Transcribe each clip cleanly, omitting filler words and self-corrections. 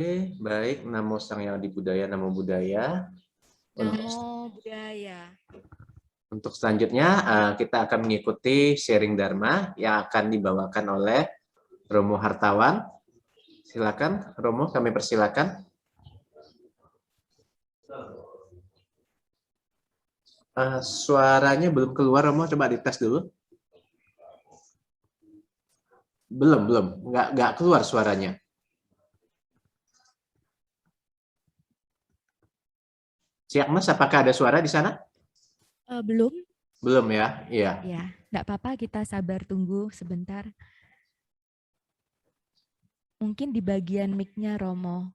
Oke, baik. Namo Sang Hyang Adi Budaya, Namo Buddhaya. Namo Buddhaya. Untuk selanjutnya, kita akan mengikuti sharing Dharma yang akan dibawakan oleh Romo Hartawan. Silakan, Romo, kami persilakan. Suaranya belum keluar, Romo. Coba dites dulu. Belum. Nggak keluar suaranya. Siap, Mas, apakah ada suara di sana? Belum? Belum ya? Iya. Ya, enggak apa-apa, kita sabar tunggu sebentar. Mungkin di bagian mic-nya Romo.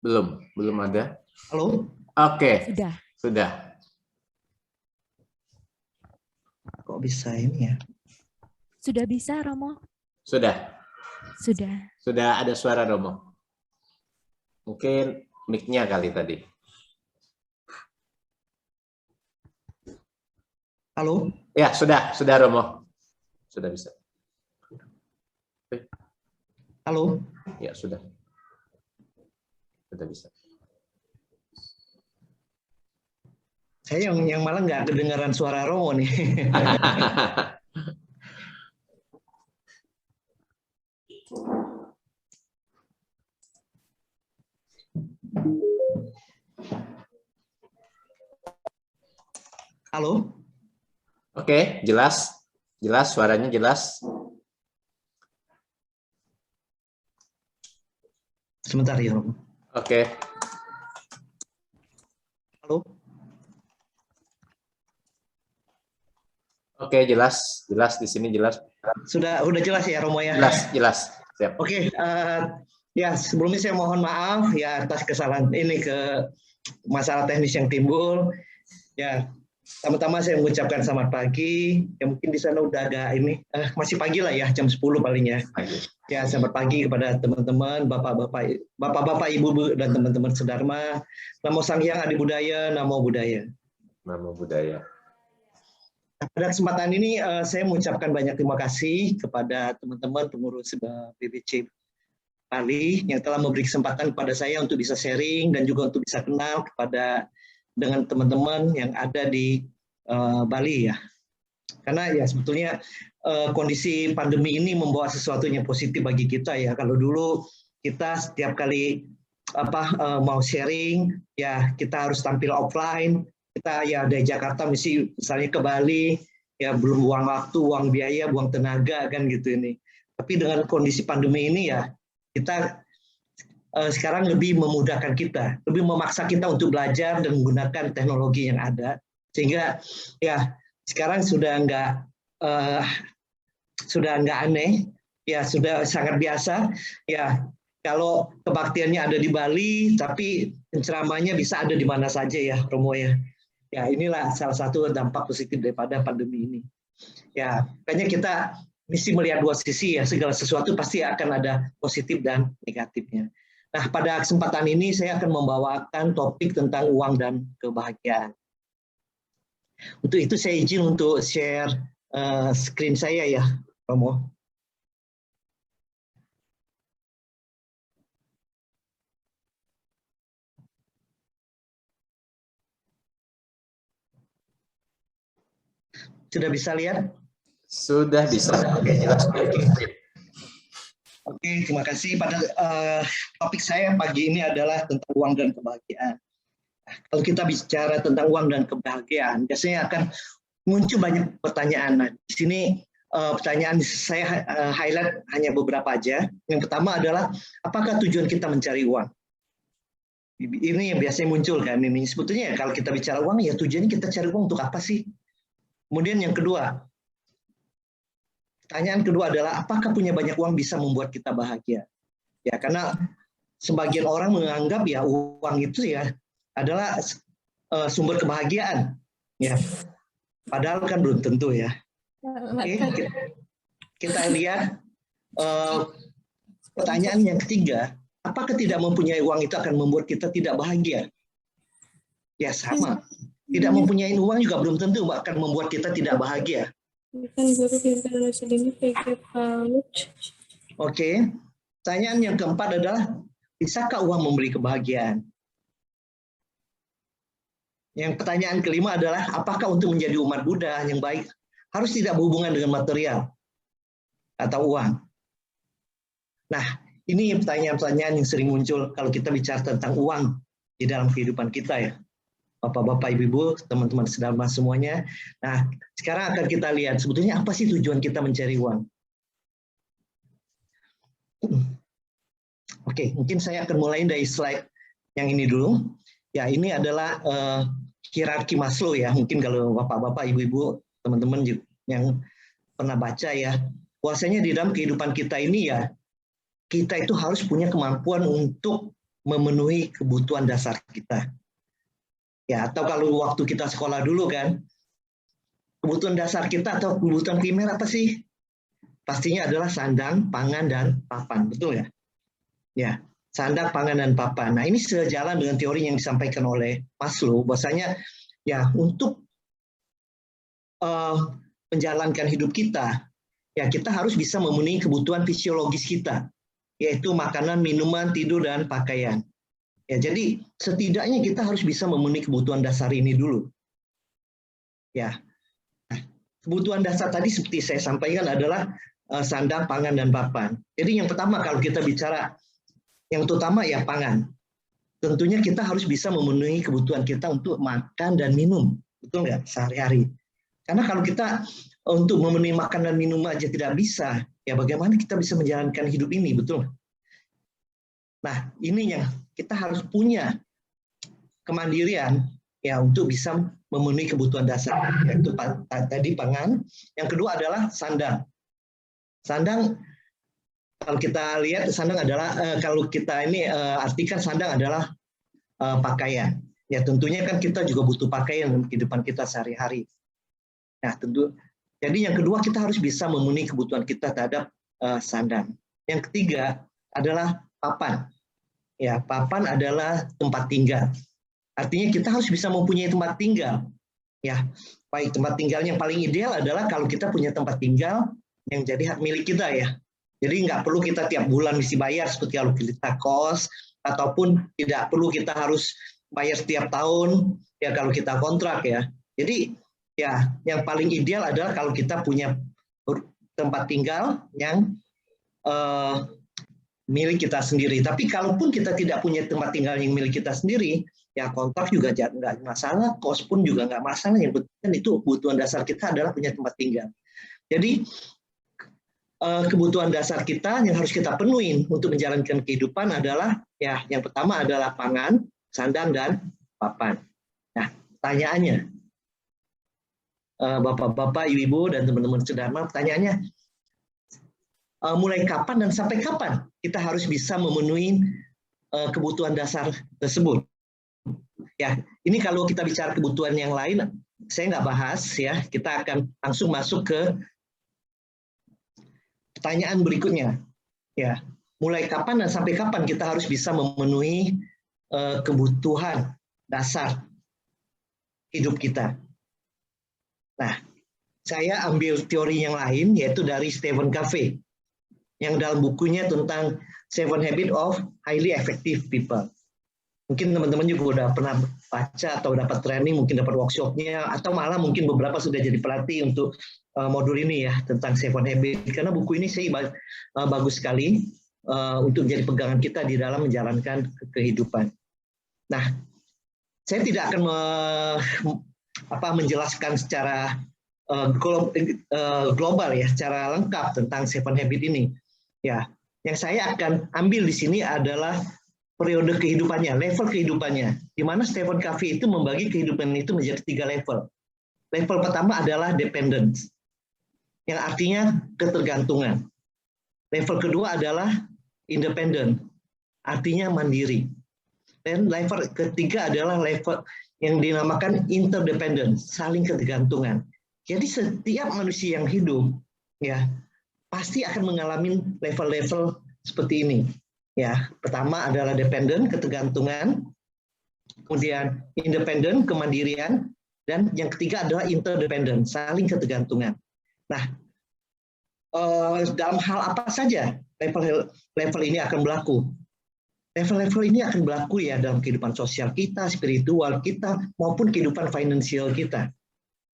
Belum ada. Halo? Oke. Sudah. Kok bisa ini ya? Sudah bisa, Romo? Sudah. Sudah ada suara, Romo. Mungkin mic-nya kali tadi. Halo? Ya, sudah Romo. Sudah bisa. Halo? Ya, sudah. Sudah bisa. Saya yang malah nggak kedengaran suara Romo nih. Halo? Oke, jelas. Jelas, suaranya jelas. Sebentar ya, Romo. Oke. Halo? Oke, jelas. Jelas di sini jelas. Udah jelas ya, Romo ya? Jelas. Siap. Oke, ya sebelumnya saya mohon maaf ya atas kesalahan ini ke masalah teknis yang timbul. Ya, pertama-tama saya mengucapkan selamat pagi. Ya mungkin di sana udah agak ini masih pagi lah ya, jam 10 paling ya. Ya, selamat pagi kepada teman-teman, bapak-bapak, ibu-ibu dan teman-teman sedharma. Namo Sang Hyang Adi Budaya, Namo Buddhaya. Namo Buddhaya. Pada kesempatan ini saya mengucapkan banyak terima kasih kepada teman-teman pengurus BBC Bali yang telah memberi kesempatan kepada saya untuk bisa sharing dan juga untuk bisa kenal dengan teman-teman yang ada di Bali ya. Karena ya sebetulnya kondisi pandemi ini membawa sesuatu yang positif bagi kita ya. Kalau dulu kita setiap kali mau sharing ya kita harus tampil offline. Kita ya dari Jakarta misalnya ke Bali ya belum buang waktu, buang biaya, buang tenaga kan gitu ini. Tapi dengan kondisi pandemi ini ya kita sekarang lebih memudahkan kita, lebih memaksa kita untuk belajar dan menggunakan teknologi yang ada sehingga ya sekarang sudah nggak aneh ya, sudah sangat biasa ya. Kalau kebaktiannya ada di Bali tapi penceramahnya bisa ada di mana saja ya, Romo ya. Ya inilah salah satu dampak positif daripada pandemi ini. Ya, makanya kita mesti melihat dua sisi ya, segala sesuatu pasti akan ada positif dan negatifnya. Nah, pada kesempatan ini saya akan membawakan topik tentang uang dan kebahagiaan. Untuk itu saya izin untuk share screen saya ya, Romo. Sudah bisa lihat? Sudah bisa. Oke, jelas. Oke, terima kasih. Pada topik saya pagi ini adalah tentang uang dan kebahagiaan. Kalau kita bicara tentang uang dan kebahagiaan, biasanya akan muncul banyak pertanyaan. Nah, di sini pertanyaan saya highlight hanya beberapa aja. Yang pertama adalah, apakah tujuan kita mencari uang? Ini yang biasanya muncul kan. Ini sebetulnya kalau kita bicara uang, ya tujuannya kita cari uang untuk apa sih? Kemudian yang kedua, pertanyaan kedua adalah, apakah punya banyak uang bisa membuat kita bahagia? Ya, karena sebagian orang menganggap ya uang itu ya adalah sumber kebahagiaan. Ya, padahal kan belum tentu ya. Oke, kita lihat pertanyaan yang ketiga, apakah tidak mempunyai uang itu akan membuat kita tidak bahagia? Ya sama. Tidak mempunyai uang juga belum tentu akan membuat kita tidak bahagia. Oke. Pertanyaan yang keempat adalah, bisakah uang memberi kebahagiaan? Yang pertanyaan kelima adalah, apakah untuk menjadi umat Buddha yang baik harus tidak berhubungan dengan material atau uang? Nah, ini pertanyaan-pertanyaan yang sering muncul kalau kita bicara tentang uang di dalam kehidupan kita ya. Bapak-bapak, ibu-ibu, teman-teman sedama semuanya. Nah, sekarang akan kita lihat sebetulnya apa sih tujuan kita mencari uang. Oke, mungkin saya akan mulai dari slide yang ini dulu. Ya, ini adalah hierarki Maslow ya. Mungkin kalau bapak-bapak, ibu-ibu, teman-teman yang pernah baca ya, bahwasanya di dalam kehidupan kita ini ya, kita itu harus punya kemampuan untuk memenuhi kebutuhan dasar kita. Ya, atau kalau waktu kita sekolah dulu kan, kebutuhan dasar kita atau kebutuhan primer apa sih? Pastinya adalah sandang, pangan, dan papan, betul ya? Ya, sandang, pangan, dan papan. Nah, ini sejalan dengan teori yang disampaikan oleh Maslow, bahwasanya ya untuk menjalankan hidup kita, ya kita harus bisa memenuhi kebutuhan fisiologis kita, yaitu makanan, minuman, tidur, dan pakaian. Ya, jadi setidaknya kita harus bisa memenuhi kebutuhan dasar ini dulu. Ya, nah, kebutuhan dasar tadi seperti saya sampaikan adalah sandang, pangan, dan papan. Jadi yang pertama kalau kita bicara yang terutama ya pangan. Tentunya kita harus bisa memenuhi kebutuhan kita untuk makan dan minum, betul nggak, sehari-hari. Karena kalau kita untuk memenuhi makan dan minum aja tidak bisa, ya bagaimana kita bisa menjalankan hidup ini, betul? Nah, ini yang kita harus punya kemandirian ya untuk bisa memenuhi kebutuhan dasar, yaitu tadi pangan. Yang kedua adalah sandang. Sandang, kalau kita lihat sandang adalah kalau kita ini artikan sandang adalah pakaian. Ya tentunya kan kita juga butuh pakaian dalam kehidupan kita sehari-hari. Nah tentu. Jadi yang kedua kita harus bisa memenuhi kebutuhan kita terhadap sandang. Yang ketiga adalah papan. Ya papan adalah tempat tinggal. Artinya kita harus bisa mempunyai tempat tinggal. Ya baik tempat tinggal yang paling ideal adalah kalau kita punya tempat tinggal yang jadi hak milik kita ya. Jadi nggak perlu kita tiap bulan mesti bayar seperti kalau kita kos, ataupun tidak perlu kita harus bayar setiap tahun ya kalau kita kontrak ya. Jadi ya yang paling ideal adalah kalau kita punya tempat tinggal yang milik kita sendiri. Tapi kalaupun kita tidak punya tempat tinggal yang milik kita sendiri, ya kontrak juga nggak masalah, kos pun juga nggak masalah. Yang penting itu kebutuhan dasar kita adalah punya tempat tinggal. Jadi kebutuhan dasar kita yang harus kita penuhi untuk menjalankan kehidupan adalah ya yang pertama adalah pangan, sandang, dan papan. Nah, pertanyaannya, bapak-bapak, ibu-ibu, dan teman-teman sedama, pertanyaannya, mulai kapan dan sampai kapan kita harus bisa memenuhi kebutuhan dasar tersebut? Ya, ini kalau kita bicara kebutuhan yang lain, saya nggak bahas ya. Kita akan langsung masuk ke pertanyaan berikutnya, ya, mulai kapan dan sampai kapan kita harus bisa memenuhi kebutuhan dasar hidup kita. Nah, saya ambil teori yang lain, yaitu dari Stephen Covey, yang dalam bukunya tentang 7 Habits of Highly Effective People. Mungkin teman-teman juga udah pernah baca atau dapat training, mungkin dapat workshopnya, atau malah mungkin beberapa sudah jadi pelatih untuk modul ini ya, tentang 7 Habits. Karena buku ini saya bagus sekali untuk menjadi pegangan kita di dalam menjalankan kehidupan. Nah, saya tidak akan menjelaskan secara global ya, secara lengkap tentang 7 Habits ini. Ya, yang saya akan ambil di sini adalah periode kehidupannya, level kehidupannya, di mana Stephen Covey itu membagi kehidupan itu menjadi 3 level. Level pertama adalah dependence, yang artinya ketergantungan. Level kedua adalah independent, artinya mandiri. Dan level ketiga adalah level yang dinamakan interdependent, saling ketergantungan. Jadi setiap manusia yang hidup, ya pasti akan mengalami level-level seperti ini. Ya, pertama adalah dependent, ketergantungan, kemudian independent, kemandirian, Dan yang ketiga adalah interdependent, saling ketergantungan. Nah, dalam hal apa saja level ini akan berlaku? Level-level ini akan berlaku ya dalam kehidupan sosial kita, spiritual kita, maupun kehidupan finansial kita.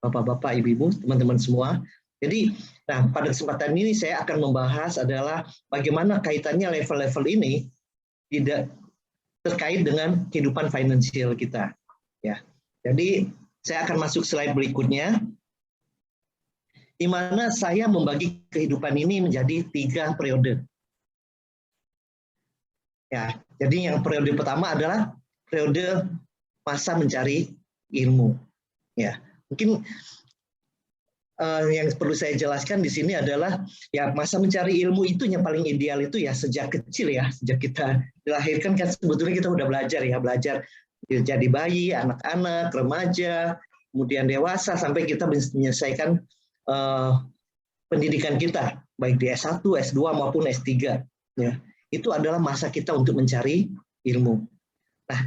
Bapak-bapak, ibu-ibu, teman-teman semua. Jadi, nah pada kesempatan ini saya akan membahas adalah bagaimana kaitannya level-level ini tidak terkait dengan kehidupan finansial kita. Ya, jadi saya akan masuk slide berikutnya, di mana saya membagi kehidupan ini menjadi 3 periode. Ya, jadi yang periode pertama adalah periode masa mencari ilmu. Ya, mungkin yang perlu saya jelaskan di sini adalah ya masa mencari ilmu itu yang paling ideal itu ya sejak kecil ya, sejak kita dilahirkan kan sebetulnya kita udah belajar jadi bayi, anak-anak, remaja, kemudian dewasa sampai kita menyelesaikan pendidikan kita baik di S1, S2 maupun S3 ya. Itu adalah masa kita untuk mencari ilmu. Nah,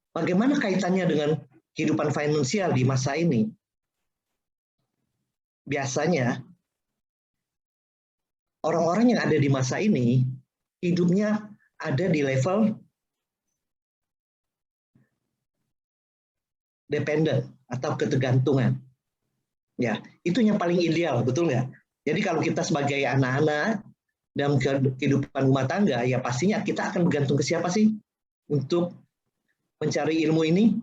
bagaimana kaitannya dengan kehidupan finansial di masa ini? Biasanya, orang-orang yang ada di masa ini, hidupnya ada di level dependent atau ketergantungan. Ya, itu yang paling ideal, betul nggak? Jadi kalau kita sebagai anak-anak, dalam kehidupan rumah tangga, ya pastinya kita akan bergantung ke siapa sih untuk mencari ilmu ini?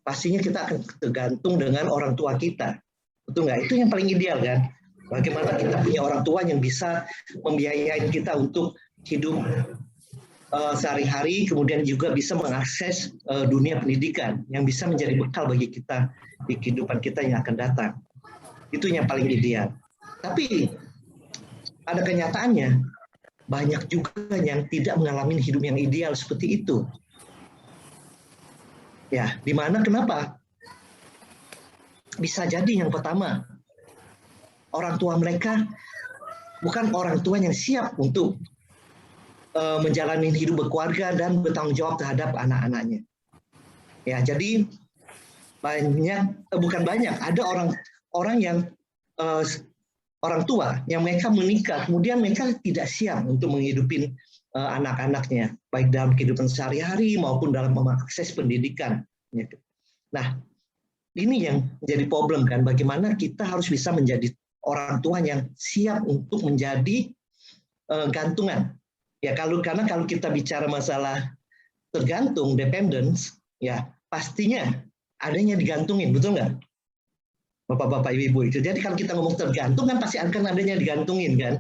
Pastinya kita akan tergantung dengan orang tua kita. Betul nggak? Itu yang paling ideal kan? Bagaimana kita punya orang tua yang bisa membiayai kita untuk hidup sehari-hari, kemudian juga bisa mengakses dunia pendidikan yang bisa menjadi bekal bagi kita di kehidupan kita yang akan datang. Itu yang paling ideal. Tapi pada kenyataannya, banyak juga yang tidak mengalami hidup yang ideal seperti itu. Ya, di mana kenapa? Bisa jadi yang pertama, orang tua mereka bukan orang tua yang siap untuk menjalani hidup berkeluarga dan bertanggung jawab terhadap anak-anaknya. Ya, jadi bukan banyak, ada orang yang orang tua yang mereka menikah, kemudian mereka tidak siap untuk menghidupi anak-anaknya, baik dalam kehidupan sehari-hari maupun dalam mengakses pendidikan. Nah, ini yang menjadi problem kan, bagaimana kita harus bisa menjadi orang tua yang siap untuk menjadi gantungan. Ya, karena kalau kita bicara masalah tergantung, dependence, ya pastinya adanya digantungin, betul nggak? Bapak-bapak, ibu-ibu itu. Jadi kalau kita ngomong tergantung kan pasti akan adanya digantungin kan.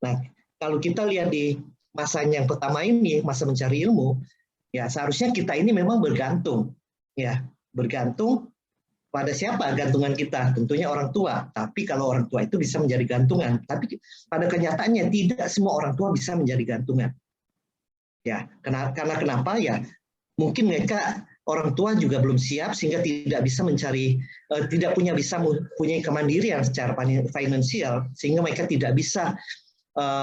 Nah, kalau kita lihat di masa yang pertama ini, masa mencari ilmu, ya seharusnya kita ini memang bergantung. Ya, bergantung pada siapa gantungan kita? Tentunya orang tua. Tapi kalau orang tua itu bisa menjadi gantungan. Tapi pada kenyataannya tidak semua orang tua bisa menjadi gantungan. Ya, karena kenapa ya? Mungkin mereka orang tua juga belum siap sehingga tidak bisa mencari, tidak punya kemandirian secara finansial sehingga mereka tidak bisa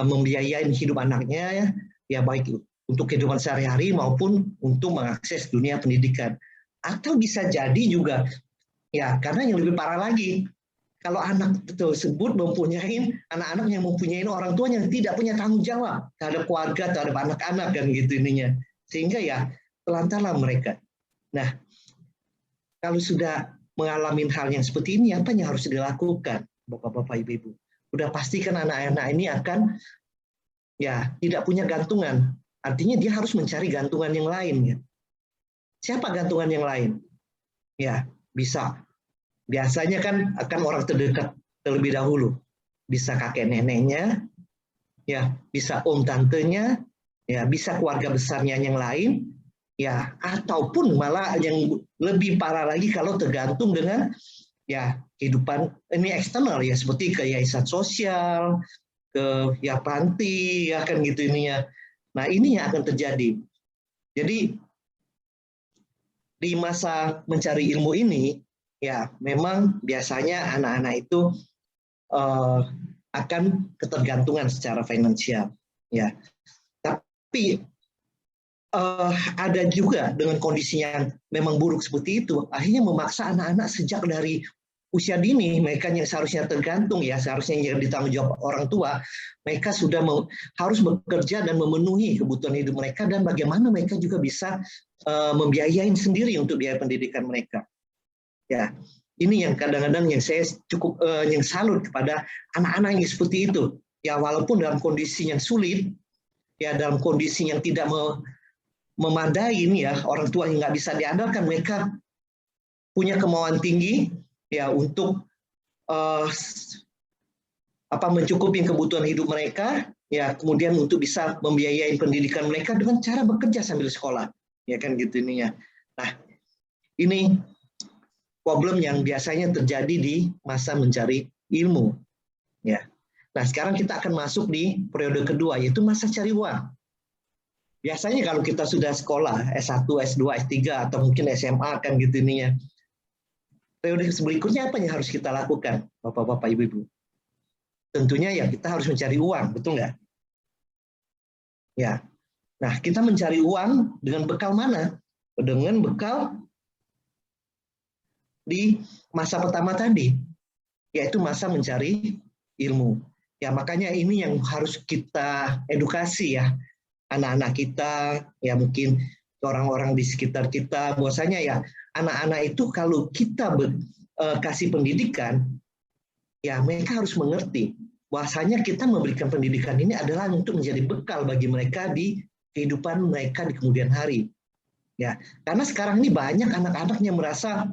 membiayai hidup anaknya ya baik untuk kehidupan sehari-hari maupun untuk mengakses dunia pendidikan. Atau bisa jadi juga ya karena yang lebih parah lagi, kalau anak tersebut mempunyai anak-anak yang mempunyai orang tua yang tidak punya tanggung jawab terhadap keluarga, terhadap anak-anak kan gitu ininya, sehingga ya telantarlah mereka. Nah, kalau sudah mengalami hal yang seperti ini, apa yang harus dilakukan, bapak-bapak, ibu-ibu? Udah pastikan anak-anak ini akan ya tidak punya gantungan. Artinya dia harus mencari gantungan yang lain. Ya. Siapa gantungan yang lain? Ya, bisa. Biasanya kan akan orang terdekat terlebih dahulu. Bisa kakek neneknya, ya, bisa om tantenya, ya, bisa keluarga besarnya yang lain. Ya, ataupun malah yang lebih parah lagi kalau tergantung dengan ya kehidupan ini eksternal ya seperti ke yayasan sosial, ke ya panti ya kan gitu ininya. Nah, ini yang akan terjadi. Jadi di masa mencari ilmu ini ya memang biasanya anak-anak itu akan ketergantungan secara finansial ya. Tapi ada juga dengan kondisi yang memang buruk seperti itu, akhirnya memaksa anak-anak sejak dari usia dini, mereka yang seharusnya tergantung ya, seharusnya yang ditanggung jawab orang tua, mereka sudah harus bekerja dan memenuhi kebutuhan hidup mereka, dan bagaimana mereka juga bisa membiayain sendiri untuk biaya pendidikan mereka. Ya, ini yang kadang-kadang yang saya cukup yang salut kepada anak-anak yang seperti itu. Ya, walaupun dalam kondisi yang sulit, ya dalam kondisi yang tidak memadai, ya orang tua yang nggak bisa diandalkan, mereka punya kemauan tinggi ya untuk mencukupi kebutuhan hidup mereka, ya kemudian untuk bisa membiayai pendidikan mereka dengan cara bekerja sambil sekolah, ya kan gitu ininya. Nah, ini problem yang biasanya terjadi di masa mencari ilmu, ya. Nah, sekarang kita akan masuk di periode kedua, yaitu masa cari uang. Biasanya kalau kita sudah sekolah S1, S2, S3 atau mungkin SMA kan gitu ininya. Periode berikutnya apa yang harus kita lakukan, Bapak-bapak, Ibu-ibu? Tentunya ya kita harus mencari uang, betul nggak? Ya. Nah, kita mencari uang dengan bekal mana? Dengan bekal di masa pertama tadi, yaitu masa mencari ilmu. Ya, makanya ini yang harus kita edukasi ya, anak-anak kita, ya mungkin orang-orang di sekitar kita, bahwasanya ya anak-anak itu kalau kita kasih pendidikan, ya mereka harus mengerti bahwasanya kita memberikan pendidikan ini adalah untuk menjadi bekal bagi mereka di kehidupan mereka di kemudian hari. Ya, karena sekarang ini banyak anak-anak yang merasa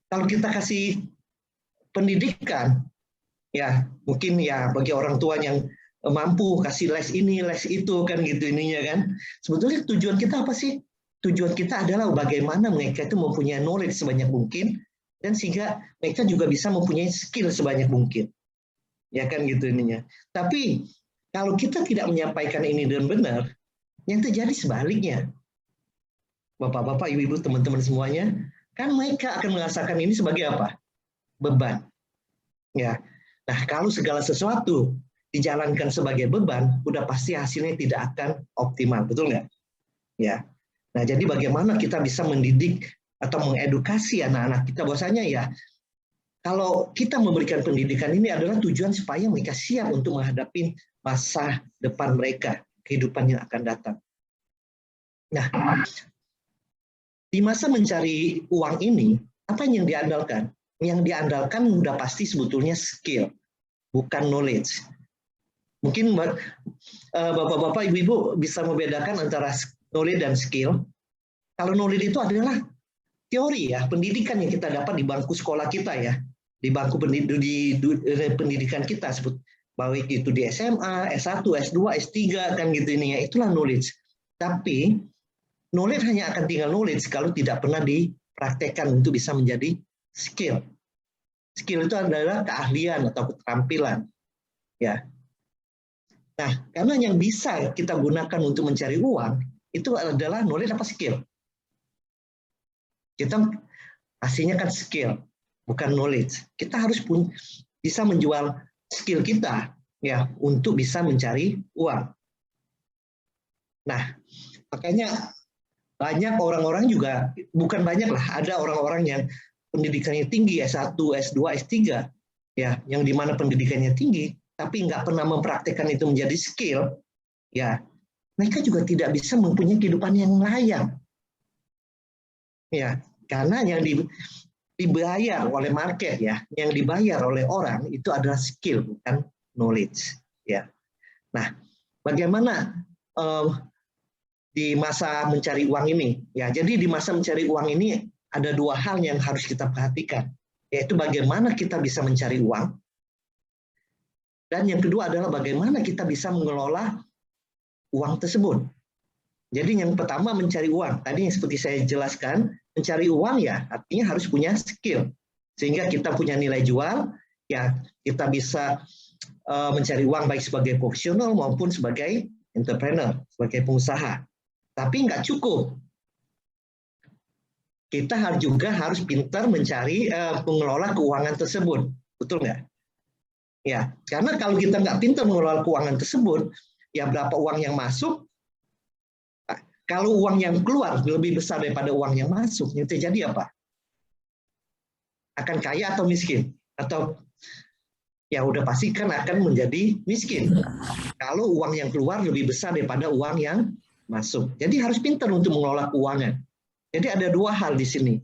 kalau kita kasih pendidikan, ya mungkin ya bagi orang tua yang mampu kasih les ini, les itu kan gitu ininya kan. Sebetulnya tujuan kita apa sih? Tujuan kita adalah bagaimana mereka itu mempunyai knowledge sebanyak mungkin dan sehingga mereka juga bisa mempunyai skill sebanyak mungkin. Ya kan gitu ininya. Tapi kalau kita tidak menyampaikan ini dengan benar, yang terjadi sebaliknya. Bapak-bapak, ibu-ibu, teman-teman semuanya, kan mereka akan merasakan ini sebagai apa? Beban. Ya. Nah, kalau segala sesuatu dijalankan sebagai beban, udah pasti hasilnya tidak akan optimal, betul nggak? Ya. Nah, jadi bagaimana kita bisa mendidik atau mengedukasi anak-anak kita bahwasanya ya, kalau kita memberikan pendidikan ini adalah tujuan supaya mereka siap untuk menghadapi masa depan mereka, kehidupan yang akan datang. Nah, di masa mencari uang ini, apa yang diandalkan? Yang diandalkan udah pasti sebetulnya skill, bukan knowledge. Mungkin bapak-bapak, ibu-ibu bisa membedakan antara knowledge dan skill. Kalau knowledge itu adalah teori ya, pendidikan yang kita dapat di bangku sekolah kita ya, di bangku pendidikan kita, sebut baik itu di SMA, S1, S2, S3 kan gitu ini ya, itulah knowledge. Tapi knowledge hanya akan tinggal knowledge kalau tidak pernah dipraktekkan untuk bisa menjadi skill. Skill itu adalah keahlian atau keterampilan. Ya. Nah, karena yang bisa kita gunakan untuk mencari uang itu adalah knowledge apa skill. Kita aslinya kan skill, bukan knowledge. Kita harus bisa menjual skill kita ya untuk bisa mencari uang. Nah, makanya banyak orang-orang juga, bukan banyak lah, ada orang-orang yang pendidikannya tinggi, S1, S2, S3, ya, yang dimana pendidikannya tinggi, tapi nggak pernah mempraktekkan itu menjadi skill, ya, mereka juga tidak bisa mempunyai kehidupan yang layak. Ya, karena yang dibayar oleh market, ya, yang dibayar oleh orang itu adalah skill, bukan knowledge. Ya. Nah, bagaimana di masa mencari uang ini? Ya, jadi di masa mencari uang ini ada dua hal yang harus kita perhatikan, yaitu bagaimana kita bisa mencari uang, dan yang kedua adalah bagaimana kita bisa mengelola uang tersebut. Jadi yang pertama mencari uang. Tadi yang seperti saya jelaskan, mencari uang ya artinya harus punya skill. Sehingga kita punya nilai jual, ya kita bisa mencari uang baik sebagai profesional maupun sebagai entrepreneur, sebagai pengusaha. Tapi nggak cukup. Kita juga harus pintar mencari pengelola keuangan tersebut. Betul nggak? Ya, karena kalau kita nggak pintar mengelola keuangan tersebut, ya berapa uang yang masuk, Kalau uang yang keluar lebih besar daripada uang yang masuk, yang terjadi apa? Akan kaya atau miskin? Atau ya udah pasti kan akan menjadi miskin. Kalau uang yang keluar lebih besar daripada uang yang masuk. Jadi harus pintar untuk mengelola keuangan. Jadi ada dua hal di sini.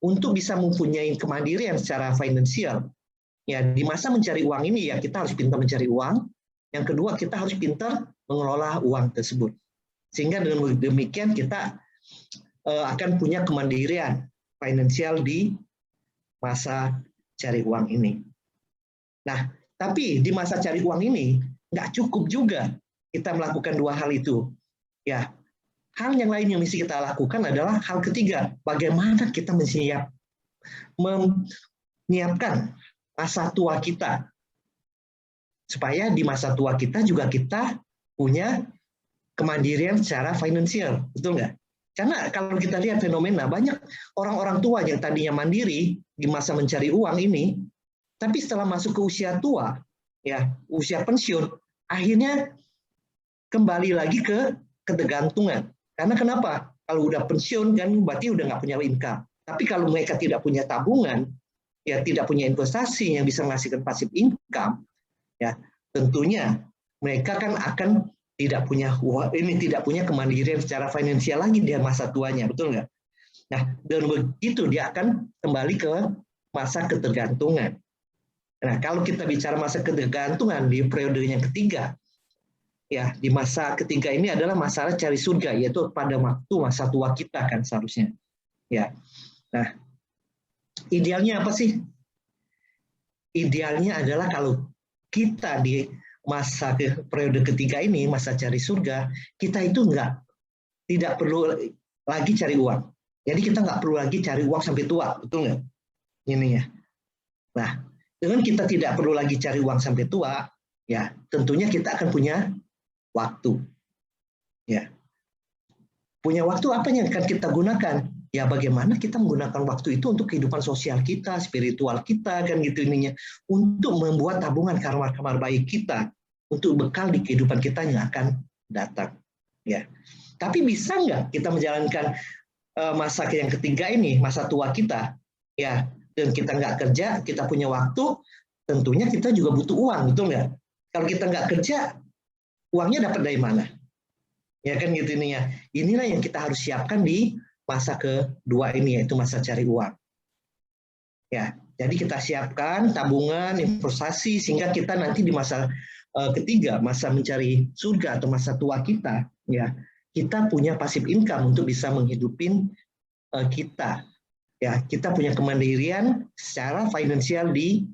Untuk bisa mempunyai kemandirian secara finansial, ya di masa mencari uang ini ya kita harus pintar mencari uang. Yang kedua kita harus pintar mengelola uang tersebut. Sehingga dengan demikian kita akan punya kemandirian finansial di masa cari uang ini. Nah, tapi di masa cari uang ini nggak cukup juga kita melakukan dua hal itu. Ya, hal yang lain yang mesti kita lakukan adalah hal ketiga, bagaimana kita menyiapkan masa tua kita. Supaya di masa tua kita juga kita punya kemandirian secara finansial, betul nggak? Karena kalau kita lihat fenomena, banyak orang-orang tua yang tadinya mandiri di masa mencari uang ini, tapi setelah masuk ke usia tua, ya usia pensiun, akhirnya kembali lagi ke ketergantungan. Karena kenapa? Kalau udah pensiun kan berarti udah nggak punya income. Tapi kalau mereka tidak punya tabungan, ya tidak punya investasi yang bisa menghasilkan passive income, ya tentunya mereka kan akan tidak punya kemandirian secara finansial lagi di masa tuanya, betul nggak? Nah, dan begitu dia akan kembali ke masa ketergantungan. Nah, kalau kita bicara masa ketergantungan di periode yang ketiga, ya di masa ketiga ini adalah masalah cari surga, yaitu pada waktu masa tua kita kan seharusnya. Ya, nah idealnya apa sih? Idealnya adalah kalau kita di masa periode ketiga ini, masa cari surga, kita itu tidak perlu lagi cari uang. Jadi kita nggak perlu lagi cari uang sampai tua, betul nggak? Ini ya. Nah, dengan kita tidak perlu lagi cari uang sampai tua, ya tentunya kita akan punya waktu. Ya. Punya waktu apa yang akan kita gunakan? Ya bagaimana kita menggunakan waktu itu untuk kehidupan sosial kita, spiritual kita, kan gitu ininya. Untuk membuat tabungan kamar baik kita, untuk bekal di kehidupan kita yang akan datang. Ya. Tapi bisa nggak kita menjalankan masa yang ketiga ini, masa tua kita, ya, dan kita nggak kerja, kita punya waktu, tentunya kita juga butuh uang, betul nggak? Kalau kita nggak kerja, uangnya dapat dari mana? Ya kan gitu ininya. Inilah yang kita harus siapkan di masa kedua ini, yaitu masa cari uang. Ya, jadi kita siapkan tabungan, investasi, sehingga kita nanti di masa ketiga, masa mencari surga atau masa tua kita, ya, kita punya passive income untuk bisa menghidupin kita. Ya, kita punya kemandirian secara finansial di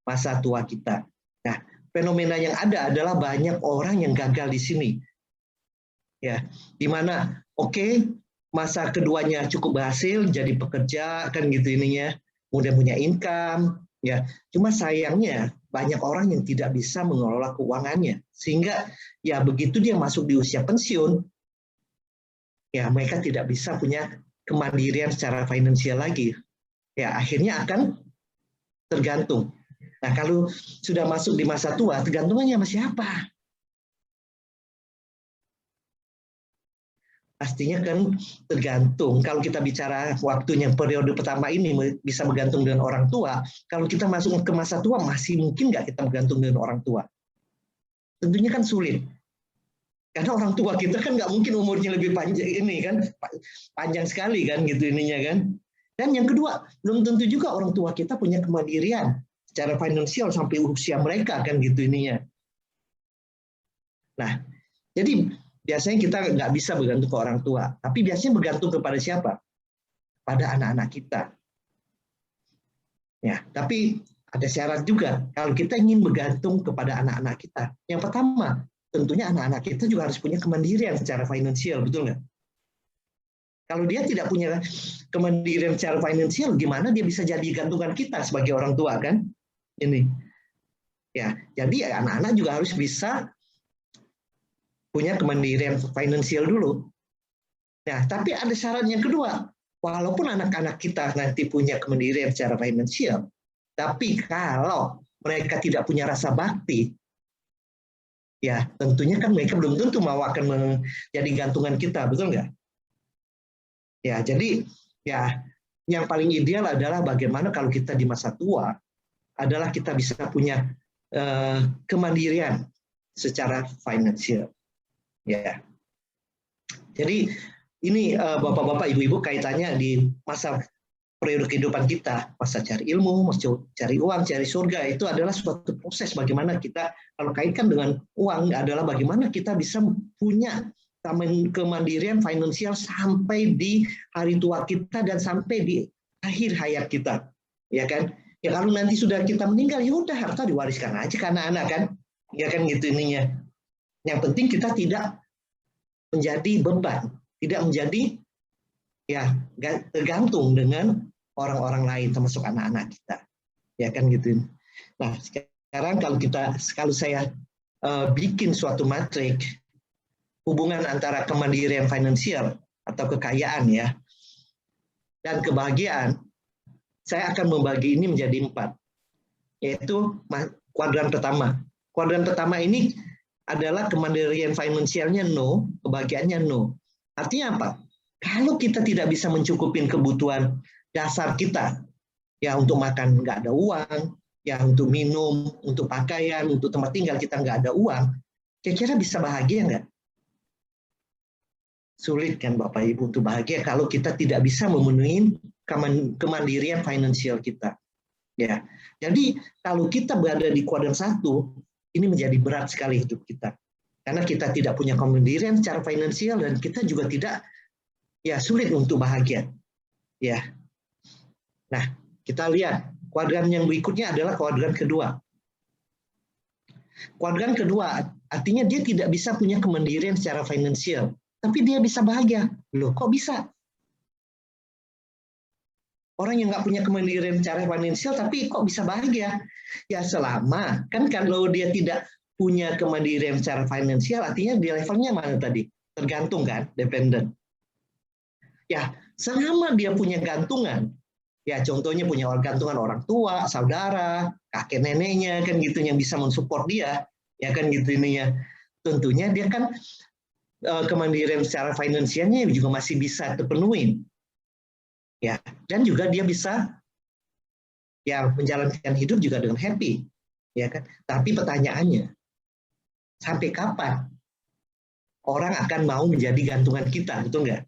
masa tua kita. Nah, fenomena yang ada adalah banyak orang yang gagal di sini. Ya, di mana masa keduanya cukup berhasil jadi pekerja kan gitu ininya, kemudian punya income, ya. Cuma sayangnya banyak orang yang tidak bisa mengelola keuangannya, sehingga ya begitu dia masuk di usia pensiun, ya mereka tidak bisa punya kemandirian secara finansial lagi. Ya akhirnya akan tergantung. Nah kalau sudah masuk di masa tua, tergantungannya sama siapa? Pastinya kan tergantung. Kalau kita bicara waktunya periode pertama ini bisa bergantung dengan orang tua. Kalau kita masuk ke masa tua, masih mungkin nggak kita bergantung dengan orang tua? Tentunya kan sulit. Karena orang tua kita kan nggak mungkin umurnya lebih panjang ini kan, panjang sekali kan gitu ininya kan. Dan yang kedua, belum tentu juga orang tua kita punya kemandirian secara finansial sampai usia mereka kan gitu ininya. Nah, jadi biasanya kita nggak bisa bergantung ke orang tua, tapi biasanya bergantung kepada siapa? Pada anak-anak kita. Ya, tapi ada syarat juga. Kalau kita ingin bergantung kepada anak-anak kita, yang pertama, tentunya anak-anak kita juga harus punya kemandirian secara finansial, betul nggak? Kalau dia tidak punya kemandirian secara finansial, gimana dia bisa jadi gantungan kita sebagai orang tua kan? Ini, ya. Jadi anak-anak juga harus bisa punya kemandirian finansial dulu. Nah, tapi ada syarat yang kedua. Walaupun anak-anak kita nanti punya kemandirian secara finansial, tapi kalau mereka tidak punya rasa bakti, ya tentunya kan mereka belum tentu mau akan menjadi gantungan kita, betul nggak? Ya, jadi ya yang paling ideal adalah bagaimana kalau kita di masa tua adalah kita bisa punya kemandirian secara finansial. Ya. Jadi ini Bapak-bapak, Ibu-ibu kaitannya di masa periode kehidupan kita, masa cari ilmu, masa cari uang, cari surga, itu adalah suatu proses bagaimana kita, kalau kaitkan dengan uang, adalah bagaimana kita bisa punya kemandirian finansial sampai di hari tua kita dan sampai di akhir hayat kita, ya kan? Ya kalau nanti sudah kita meninggal, ya udah harta diwariskan aja ke anak-anak kan, ya kan gitu ininya. Yang penting kita tidak menjadi beban, tidak menjadi ya tergantung dengan orang-orang lain termasuk anak-anak kita, ya kan gitu. Nah sekarang kalau saya bikin suatu matrik hubungan antara kemandirian finansial atau kekayaan ya dan kebahagiaan, saya akan membagi ini menjadi 4, yaitu kuadran pertama. Kuadran pertama ini adalah kemandirian finansialnya no, kebahagiaannya no. Artinya apa? Kalau kita tidak bisa mencukupin kebutuhan dasar kita, ya untuk makan nggak ada uang, ya untuk minum, untuk pakaian, untuk tempat tinggal kita nggak ada uang, kira-kira bisa bahagia nggak? Sulit kan Bapak Ibu untuk bahagia kalau kita tidak bisa memenuhi kemandirian finansial kita. Ya, jadi kalau kita berada di kuadran 1, ini menjadi berat sekali hidup kita, karena kita tidak punya kemandirian secara finansial dan kita juga tidak, ya sulit untuk bahagia. Ya, nah kita lihat kuadran yang berikutnya adalah kuadran kedua. Kuadran kedua artinya dia tidak bisa punya kemandirian secara finansial, tapi dia bisa bahagia. Loh, kok bisa? Orang yang nggak punya kemandirian secara finansial, tapi kok bisa bahagia? Ya selama, kan kalau dia tidak punya kemandirian secara finansial, artinya di levelnya mana tadi? Tergantung kan, dependent. Ya, selama dia punya gantungan, ya contohnya punya gantungan orang tua, saudara, kakek neneknya, kan gitu, yang bisa mensupport dia, ya kan gitu ininya. Tentunya dia kan kemandirian secara finansialnya juga masih bisa terpenuhi, ya, dan juga dia bisa ya menjalankan hidup juga dengan happy, ya kan. Tapi pertanyaannya, sampai kapan orang akan mau menjadi gantungan kita, betul nggak?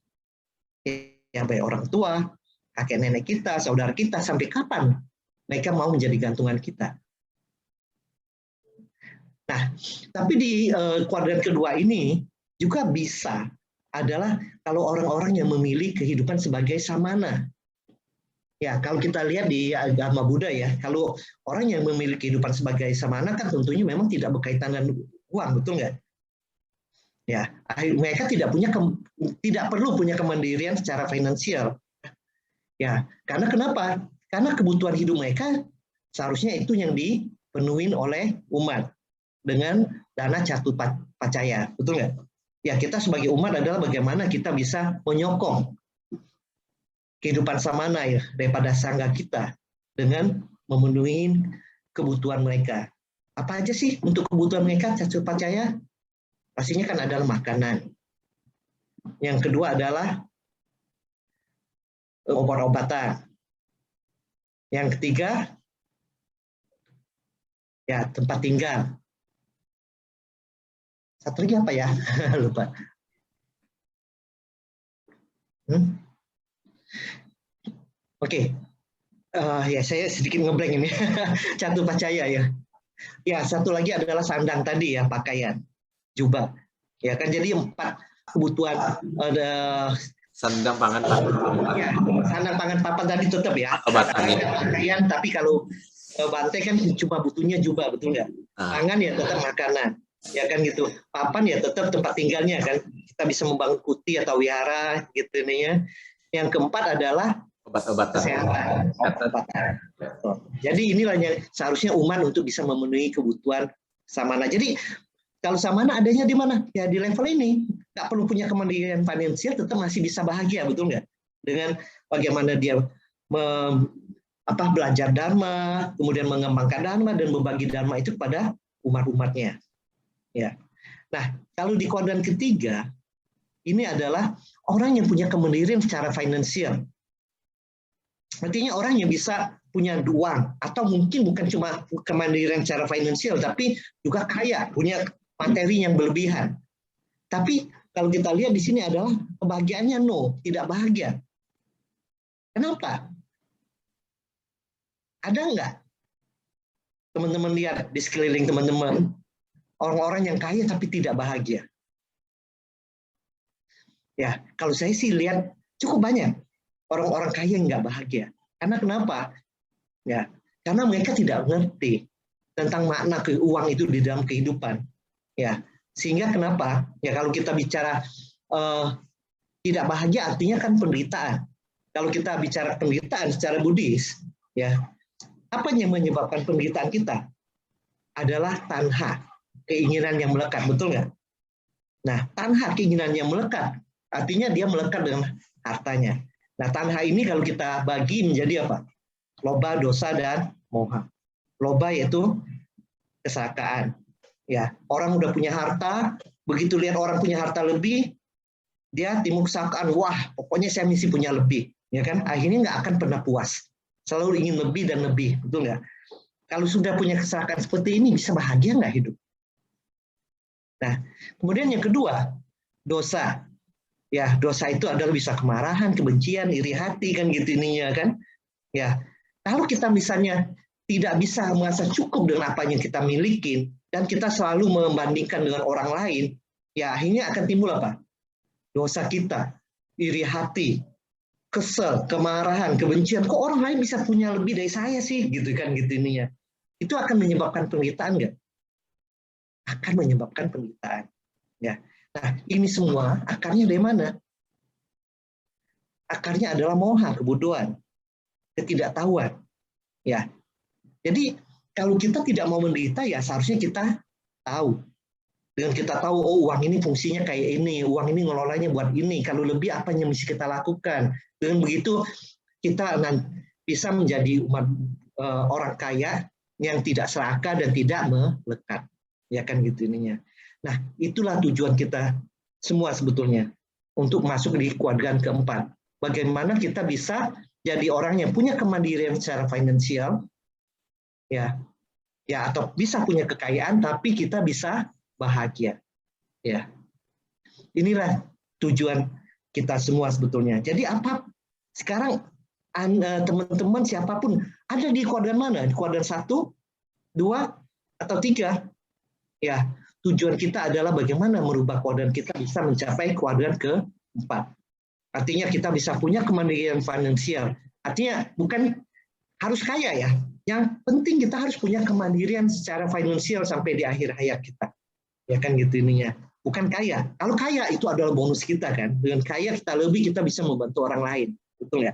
Ya baik orang tua, kakek nenek kita, saudara kita, sampai kapan mereka mau menjadi gantungan kita? Nah, tapi di kuadran kedua ini juga bisa adalah kalau orang-orang yang memilih kehidupan sebagai samana. Ya, kalau kita lihat di agama Buddha ya, kalau orang yang memilih kehidupan sebagai samana kan tentunya memang tidak berkaitan dengan uang, betul nggak? Ya, mereka tidak perlu punya kemandirian secara finansial. Ya, karena kenapa? Karena kebutuhan hidup mereka seharusnya itu yang dipenuhi oleh umat dengan dana catur pacaya, betul nggak? Ya, kita sebagai umat adalah bagaimana kita bisa menyokong kehidupan samana ya daripada sangga kita dengan memenuhi kebutuhan mereka. Apa aja sih untuk kebutuhan mereka catur pacaya? Pastinya kan adalah makanan. Yang kedua adalah obat-obatan. Yang ketiga ya tempat tinggal. Satu lagi apa ya? Lupa. Oke. Ya saya sedikit ngeblank ini. Catur pacaya ya. Ya, satu lagi adalah sandang tadi ya, pakaian, jubah. Ya kan, jadi 4 kebutuhan ada sandang pangan papan. Ya, sandang pangan papan tadi tetap ya. Pakaian, tapi kalau bantai kan cuma butuhnya jubah, betul nggak? Pangan ya tetap makanan. Ya kan gitu. Papan ya tetap tempat tinggalnya kan. Kita bisa membangun kuti atau wihara gitu nih ya. Yang keempat adalah obat-obatan. Kesehatan. Obat-obatan. Jadi inilah yang seharusnya umat untuk bisa memenuhi kebutuhan samana. Jadi kalau samana adanya di mana? Ya di level ini. Nggak perlu punya kemandirian finansial, tetap masih bisa bahagia, betul nggak? Dengan bagaimana dia belajar dharma, kemudian mengembangkan dharma dan membagi dharma itu kepada umat-umatnya. Ya. Nah, kalau di kuadran ketiga, ini adalah orang yang punya kemandirian secara finansial. Artinya orang yang bisa punya uang, atau mungkin bukan cuma kemandirian secara finansial, tapi juga kaya, punya materi yang berlebihan. Tapi kalau kita lihat di sini adalah kebahagiaannya tidak bahagia. Kenapa? Ada nggak teman-teman lihat di sekeliling teman-teman orang-orang yang kaya tapi tidak bahagia? Ya, kalau saya sih lihat cukup banyak orang-orang kaya yang nggak bahagia. Karena kenapa? Ya, karena mereka tidak mengerti tentang makna uang itu di dalam kehidupan. Ya, sehingga kenapa? Ya, kalau kita bicara tidak bahagia artinya kan penderitaan. Kalau kita bicara penderitaan secara Buddhis, ya, apa yang menyebabkan penderitaan kita? Adalah tanha, keinginan yang melekat, betul nggak? Nah, tanha, keinginan yang melekat, artinya dia melekat dengan hartanya. Nah, tanha ini kalau kita bagi menjadi apa? Loba, dosa, dan moha. Loba yaitu kesalahan. Ya, orang udah punya harta, begitu lihat orang punya harta lebih, dia timbul kesalahan. Wah, pokoknya saya mesti punya lebih, ya kan? Akhirnya nggak akan pernah puas. Selalu ingin lebih dan lebih, betul nggak? Kalau sudah punya kesalahan seperti ini, bisa bahagia nggak hidup? Nah, kemudian yang kedua, dosa. Ya, dosa itu adalah bisa kemarahan, kebencian, iri hati, kan gitu ininya kan? Ya, kalau kita misalnya tidak bisa merasa cukup dengan apa yang kita miliki dan kita selalu membandingkan dengan orang lain, ya akhirnya akan timbul apa? Dosa kita, iri hati, kesel, kemarahan, kebencian. Kok orang lain bisa punya lebih dari saya sih, gitu kan gitu ininya. Itu akan menyebabkan penderitaan nggak? Akan menyebabkan penderitaan. Ya. Nah, ini semua akarnya dari mana? Akarnya adalah moha, kebodohan, ketidaktahuan. Ya. Jadi kalau kita tidak mau menderita, ya seharusnya kita tahu. Dengan kita tahu, oh uang ini fungsinya kayak ini, uang ini ngelolanya buat ini, kalau lebih apa yang mesti kita lakukan. Dengan begitu kita bisa menjadi orang kaya yang tidak serakah dan tidak melekat. Ya kan gitu ininya. Nah, itulah tujuan kita semua sebetulnya untuk masuk di kuadran keempat. Bagaimana kita bisa jadi orang yang punya kemandirian secara finansial, ya, atau bisa punya kekayaan, tapi kita bisa bahagia. Ya, inilah tujuan kita semua sebetulnya. Jadi apa? Sekarang teman-teman siapapun ada di kuadran mana? Di kuadran 1, 2, atau 3? Ya, tujuan kita adalah bagaimana merubah kuadran kita bisa mencapai kuadran ke-4. Artinya kita bisa punya kemandirian finansial. Artinya bukan harus kaya ya. Yang penting kita harus punya kemandirian secara finansial sampai di akhir hayat kita. Ya kan gitu ininya. Bukan kaya. Kalau kaya itu adalah bonus kita kan. Dengan kaya kita lebih, kita bisa membantu orang lain. Betul ya?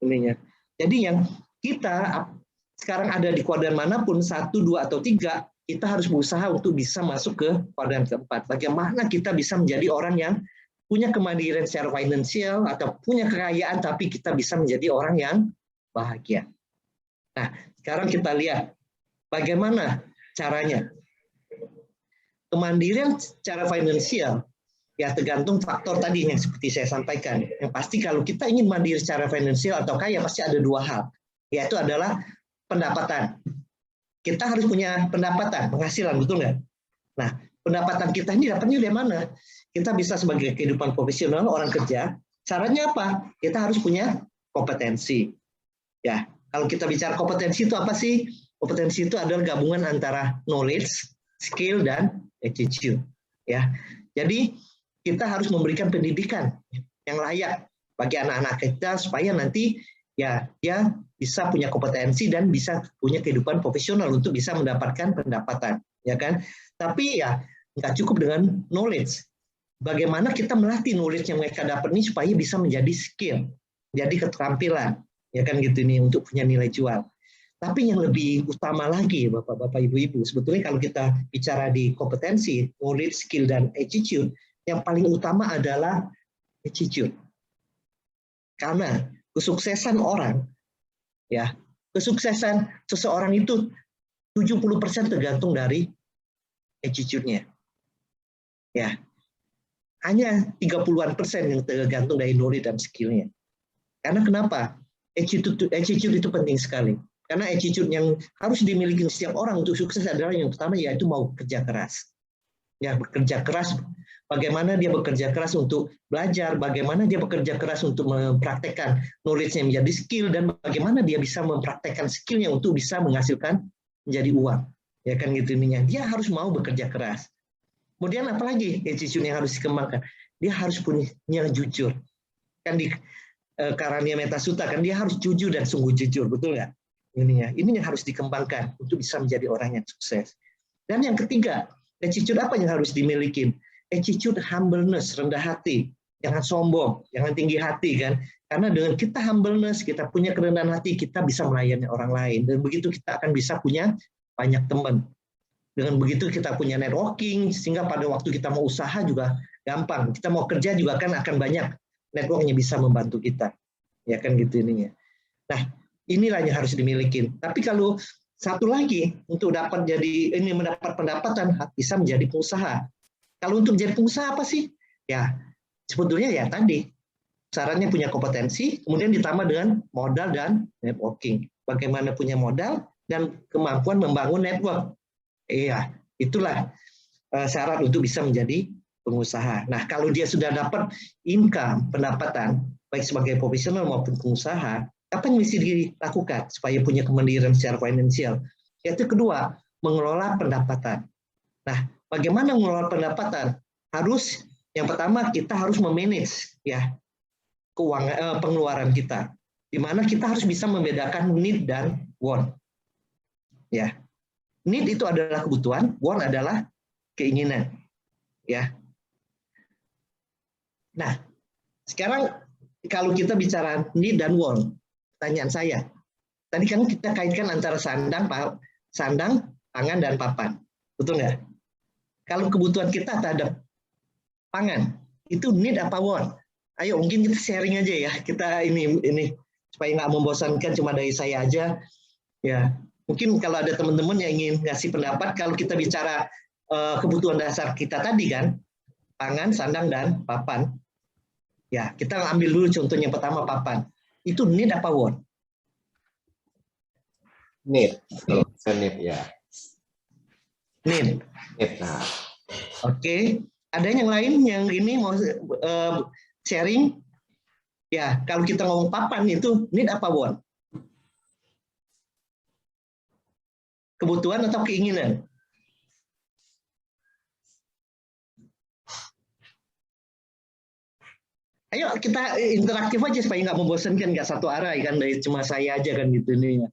Ininya. Jadi yang kita sekarang ada di kuadran manapun, 1, 2, atau 3, kita harus berusaha untuk bisa masuk ke kuadran keempat. Bagaimana kita bisa menjadi orang yang punya kemandirian secara finansial atau punya kekayaan, tapi kita bisa menjadi orang yang bahagia. Nah, sekarang kita lihat bagaimana caranya. Kemandirian secara finansial ya tergantung faktor tadi yang seperti saya sampaikan. Yang pasti kalau kita ingin mandiri secara finansial atau kaya pasti ada 2 hal, yaitu adalah pendapatan. Kita harus punya pendapatan, penghasilan, betul nggak? Nah, pendapatan kita ini dapatnya dari mana? Kita bisa sebagai kehidupan profesional, orang kerja, caranya apa? Kita harus punya kompetensi. Ya, kalau kita bicara kompetensi itu apa sih? Kompetensi itu adalah gabungan antara knowledge, skill, dan attitude. Ya, jadi kita harus memberikan pendidikan yang layak bagi anak-anak kita supaya nanti ya dia bisa punya kompetensi dan bisa punya kehidupan profesional untuk bisa mendapatkan pendapatan, ya kan? Tapi ya nggak cukup dengan knowledge. Bagaimana kita melatih knowledge yang mereka dapat ini supaya bisa menjadi skill, jadi keterampilan, ya kan gitu nih untuk punya nilai jual. Tapi yang lebih utama lagi, Bapak-bapak, Ibu-ibu, sebetulnya kalau kita bicara di kompetensi, knowledge, skill, dan attitude, yang paling utama adalah attitude. Karena kesuksesan orang, ya, kesuksesan seseorang itu 70% tergantung dari attitude-nya. Ya. hanya 30-an% yang tergantung dari knowledge dan skill-nya. Karena kenapa? Attitude itu penting sekali. Karena attitude yang harus dimiliki setiap orang untuk sukses adalah yang pertama yaitu mau kerja keras. Ya, bekerja keras. Bagaimana dia bekerja keras untuk belajar, bagaimana dia bekerja keras untuk mempraktekkan knowledge-nya menjadi skill, dan bagaimana dia bisa mempraktekkan skill-nya untuk bisa menghasilkan menjadi uang. Ya kan gitu ininya. Dia harus mau bekerja keras. Kemudian apalagi attitude yang harus dikembangkan? Dia harus punya jujur. Kan di Karania Metasuta kan dia harus jujur dan sungguh jujur, betul nggak? Ini yang harus dikembangkan untuk bisa menjadi orang yang sukses. Dan yang ketiga, attitude apa yang harus dimiliki? Attitude humbleness, rendah hati, jangan sombong, jangan tinggi hati kan. Karena dengan kita humbleness, kita punya kerendahan hati, kita bisa melayani orang lain, dan begitu kita akan bisa punya banyak teman. Dengan begitu kita punya networking, sehingga pada waktu kita mau usaha juga gampang. Kita mau kerja juga kan akan banyak networknya bisa membantu kita. Ya kan gitu ininya. Nah, inilah yang harus dimiliki. Tapi kalau satu lagi untuk mendapat pendapatan bisa menjadi pengusaha. Kalau untuk menjadi pengusaha apa sih? Ya, sebetulnya ya tadi syaratnya punya kompetensi, kemudian ditambah dengan modal dan networking. Bagaimana punya modal dan kemampuan membangun network. Iya, itulah syarat untuk bisa menjadi pengusaha. Nah, kalau dia sudah dapat income, pendapatan, baik sebagai profesional maupun pengusaha, apa yang mesti dilakukan supaya punya kemandirian secara finansial? Yaitu kedua, mengelola pendapatan. Nah, bagaimana mengelola pendapatan? Yang pertama kita harus memanage ya keuangan pengeluaran kita. Di mana kita harus bisa membedakan need dan want. Ya. Need itu adalah kebutuhan, want adalah keinginan. Ya. Nah, sekarang kalau kita bicara need dan want, pertanyaan saya, tadi kan kita kaitkan antara sandang, pangan, dan papan. Betul nggak? Kalau kebutuhan kita terhadap pangan, itu need apa want? Ayo mungkin kita sharing aja ya. Kita ini supaya nggak membosankan cuma dari saya aja. Ya, mungkin kalau ada teman-teman yang ingin ngasih pendapat, kalau kita bicara kebutuhan dasar kita tadi kan, pangan, sandang, dan papan. Ya, kita ambil dulu contohnya pertama papan. Itu need apa want? Need. Need ya. Need. Nah. Oke, ada yang lain yang ini mau sharing? Ya, kalau kita ngomong papan itu need apa want? Kebutuhan atau keinginan? Ayo kita interaktif aja supaya nggak membosankan, nggak satu arah kan, dari cuma saya aja kan gitu nih.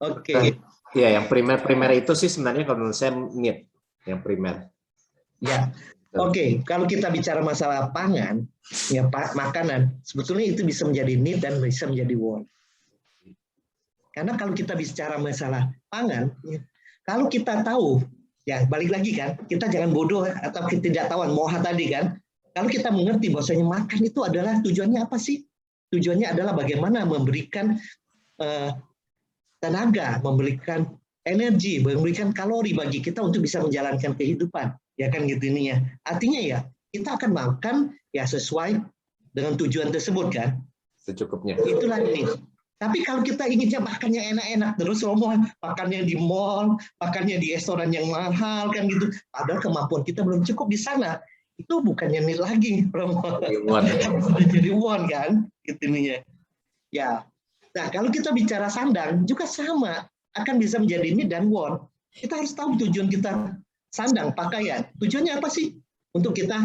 Oke. Ya, yang primer itu sih sebenarnya kalau menurut saya need, yang primer. Ya. Oke, kalau kita bicara masalah pangan, ya makanan, sebetulnya itu bisa menjadi need dan bisa menjadi want. Karena kalau kita bicara masalah pangan, ya, kalau kita tahu, ya balik lagi kan, kita jangan bodoh atau ketidaktahuan, moha tadi kan. Kalau kita mengerti bahwasanya makan itu adalah tujuannya apa sih? Tujuannya adalah bagaimana memberikan tenaga, memberikan energi, memberikan kalori bagi kita untuk bisa menjalankan kehidupan. Ya kan gitu ininya. Artinya ya, kita akan makan ya sesuai dengan tujuan tersebut kan. Secukupnya. Itulah ini. Tapi kalau kita inginnya makannya enak-enak terus makannya di mall, makannya di restoran yang mahal kan gitu. Padahal kemampuan kita belum cukup di sana. Itu bukannya need lagi, jadi want kan, gitu ininya. Ya. Nah, kalau kita bicara sandang juga sama, akan bisa menjadi need dan want. Kita harus tahu tujuan kita sandang, pakaian. Tujuannya apa sih? Untuk kita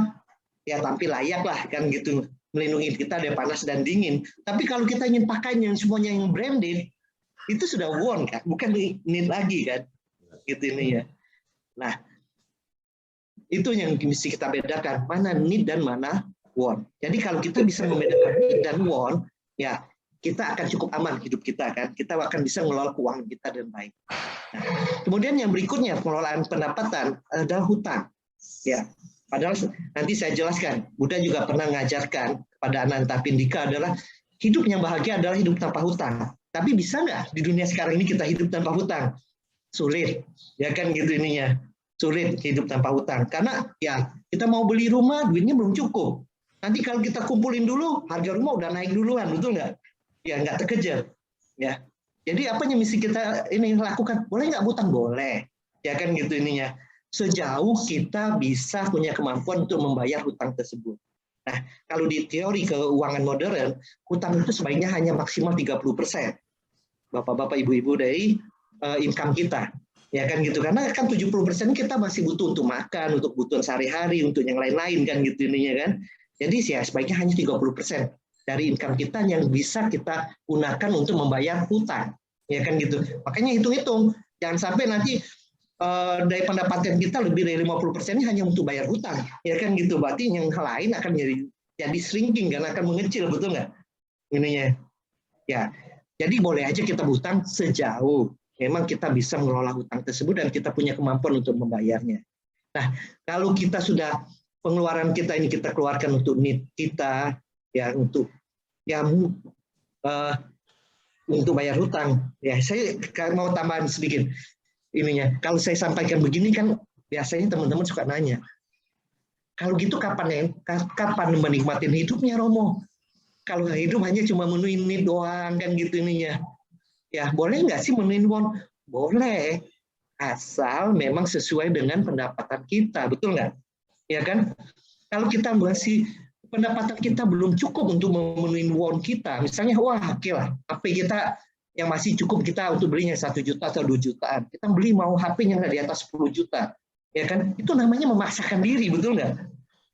ya tampil layak lah kan gitu, melindungi kita dari panas dan dingin. Tapi kalau kita ingin pakaian yang semuanya yang branded, itu sudah want kan, bukan need lagi kan. Gitu ini ya. Nah, itu yang mesti kita bedakan, mana need dan mana want. Jadi kalau kita bisa membedakan need dan want, ya kita akan cukup aman hidup kita kan. Kita akan bisa mengelola keuangan kita dengan baik. Nah, kemudian yang berikutnya pengelolaan pendapatan adalah hutang. Ya, padahal nanti saya jelaskan. Buddha juga pernah mengajarkan kepada Anantapindika adalah hidup yang bahagia adalah hidup tanpa hutang. Tapi bisa nggak di dunia sekarang ini kita hidup tanpa hutang? sulit, ya kan gitu ininya. Sulit hidup tanpa hutang. Karena ya kita mau beli rumah, duitnya belum cukup. Nanti kalau kita kumpulin dulu, harga rumah udah naik duluan, betul nggak? Ya nggak terkejar. Ya. Jadi apa yang mesti kita ini lakukan? Boleh nggak hutang? Boleh. Ya kan gitu ininya. Sejauh kita bisa punya kemampuan untuk membayar hutang tersebut. Nah, kalau di teori keuangan modern, hutang itu sebaiknya hanya maksimal 30%. Bapak-bapak, ibu-ibu dari income kita. Ya kan gitu, karena kan 70% kita masih butuh untuk makan, untuk kebutuhan sehari-hari, untuk yang lain-lain kan gitu ininya kan. Jadi ya sebaiknya hanya 30% dari income kita yang bisa kita gunakan untuk membayar hutang. Ya kan gitu. Makanya hitung-hitung, jangan sampai nanti dari pendapatan kita lebih dari 50% hanya untuk bayar hutang. Ya kan gitu, berarti yang lain akan jadi shrinking kan, akan mengecil, betul nggak? Ininya. Ya. Jadi boleh aja kita hutang sejauh memang kita bisa mengelola hutang tersebut dan kita punya kemampuan untuk membayarnya. Nah, kalau kita sudah pengeluaran kita ini kita keluarkan untuk need kita, ya untuk untuk bayar hutang. Ya, saya mau tambahan sedikit ininya. Kalau saya sampaikan begini kan biasanya teman-teman suka nanya, kalau gitu kapan menikmatin hidupnya, Romo? Kalau hidup hanya cuma memenuhi need doang kan gitu ininya. Ya, boleh nggak sih memenuhi want? Boleh, asal memang sesuai dengan pendapatan kita, betul nggak? Ya kan? Kalau kita masih pendapatan kita belum cukup untuk memenuhi want kita, misalnya, wah, oke lah, HP kita yang masih cukup kita untuk belinya 1 juta atau 2 jutaan, kita beli mau HP yang di atas 10 juta, ya kan? Itu namanya memaksakan diri, betul nggak?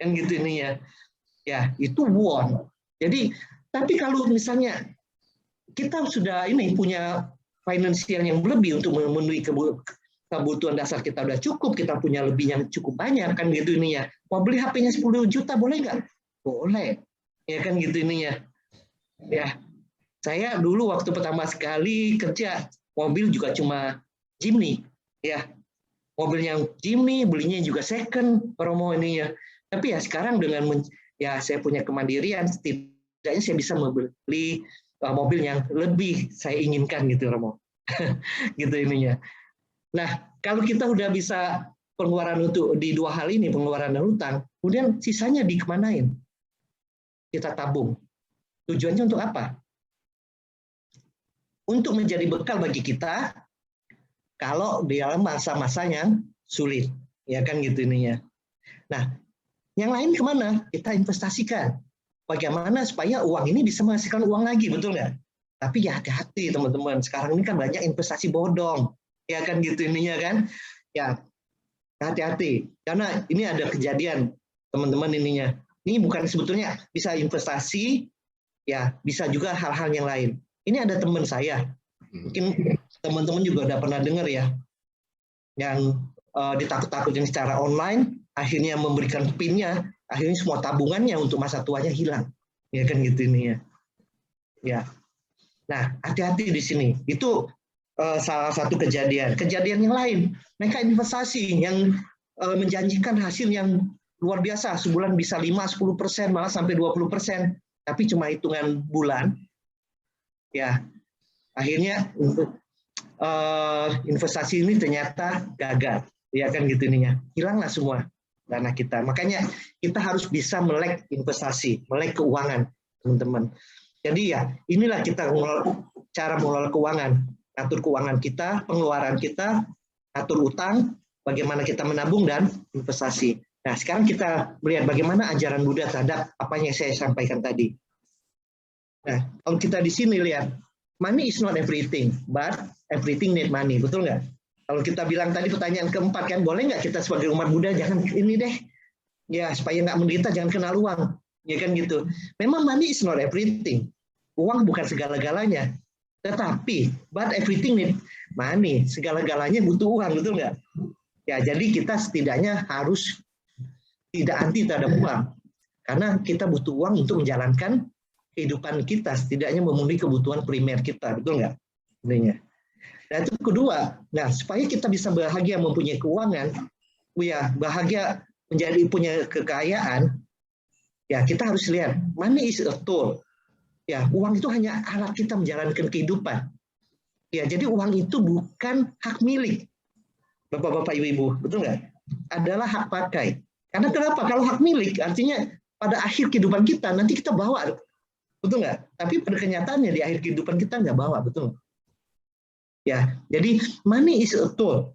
Kan gitu ininya. Ya, itu want. Jadi, tapi kalau misalnya kita sudah punya finansial yang lebih untuk memenuhi kebutuhan dasar kita udah cukup, kita punya lebih yang cukup banyak kan gitu ininya. Mau beli HP-nya 10 juta boleh nggak? Boleh. Ya kan gitu ininya. Ya. Saya dulu waktu pertama sekali kerja, mobil juga cuma Jimny. Ya. Mobil yang Jimny, belinya juga second promo ini ya. Tapi ya sekarang dengan saya punya kemandirian, setidaknya saya bisa membeli mobil yang lebih saya inginkan gitu, Romo. Gitu ininya. Nah, kalau kita udah bisa pengeluaran untuk di 2 hal ini, pengeluaran dan hutang, kemudian sisanya dikemanain? Kita tabung. Tujuannya untuk apa? Untuk menjadi bekal bagi kita kalau di dalam masa-masa yang sulit. Ya kan gitu ininya. Nah, yang lain kemana? Kita investasikan. Bagaimana supaya uang ini bisa menghasilkan uang lagi, betul nggak? Tapi ya hati-hati teman-teman, sekarang ini kan banyak investasi bodong, ya kan gitu ininya kan? Ya hati-hati, karena ini ada kejadian teman-teman ininya. Ini bukan sebetulnya bisa investasi, ya bisa juga hal-hal yang lain. Ini ada teman saya, mungkin teman-teman juga udah pernah dengar ya, yang ditakut-takutin secara online, akhirnya memberikan PIN-nya, akhirnya semua tabungannya untuk masa tuanya hilang, ya kan gitu ini ya. Ya, nah hati-hati di sini. Itu salah satu kejadian. Kejadian yang lain, mereka investasi yang menjanjikan hasil yang luar biasa, sebulan bisa 5-10%, malah sampai 20%, tapi cuma hitungan bulan. Ya, akhirnya investasi ini ternyata gagal, ya kan gitu ininya. Hilanglah semua dana kita. Makanya kita harus bisa melek investasi, melek keuangan, teman-teman. Jadi ya, inilah kita cara mengelola keuangan, atur keuangan kita, pengeluaran kita, atur utang, bagaimana kita menabung dan investasi. Nah, sekarang kita melihat bagaimana ajaran Buddha terhadap apa yang saya sampaikan tadi. Nah, kalau kita di sini lihat, money is not everything, but everything need money, betul nggak? Kalau kita bilang tadi pertanyaan keempat kan, boleh nggak kita sebagai umat Buddha jangan ini deh, ya supaya nggak menderita jangan kenal uang, ya kan gitu. Memang money is not everything, uang bukan segala-galanya, tetapi but everything need money, segala-galanya butuh uang, betul nggak? Ya jadi kita setidaknya harus tidak anti terhadap uang, karena kita butuh uang untuk menjalankan kehidupan kita, setidaknya memenuhi kebutuhan primer kita, betul nggak? Intinya. Dan itu kedua, nah supaya kita bisa bahagia mempunyai keuangan, ya bahagia menjadi punya kekayaan, ya kita harus lihat money is a tool. Ya uang itu hanya alat kita menjalankan kehidupan. Ya, jadi uang itu bukan hak milik Bapak-bapak, Ibu-ibu, betul nggak? Adalah hak pakai. Karena kenapa? Kalau hak milik artinya pada akhir kehidupan kita nanti kita bawa, betul nggak? Tapi pada kenyataannya di akhir kehidupan kita nggak bawa, betul? Ya, jadi money is a tool,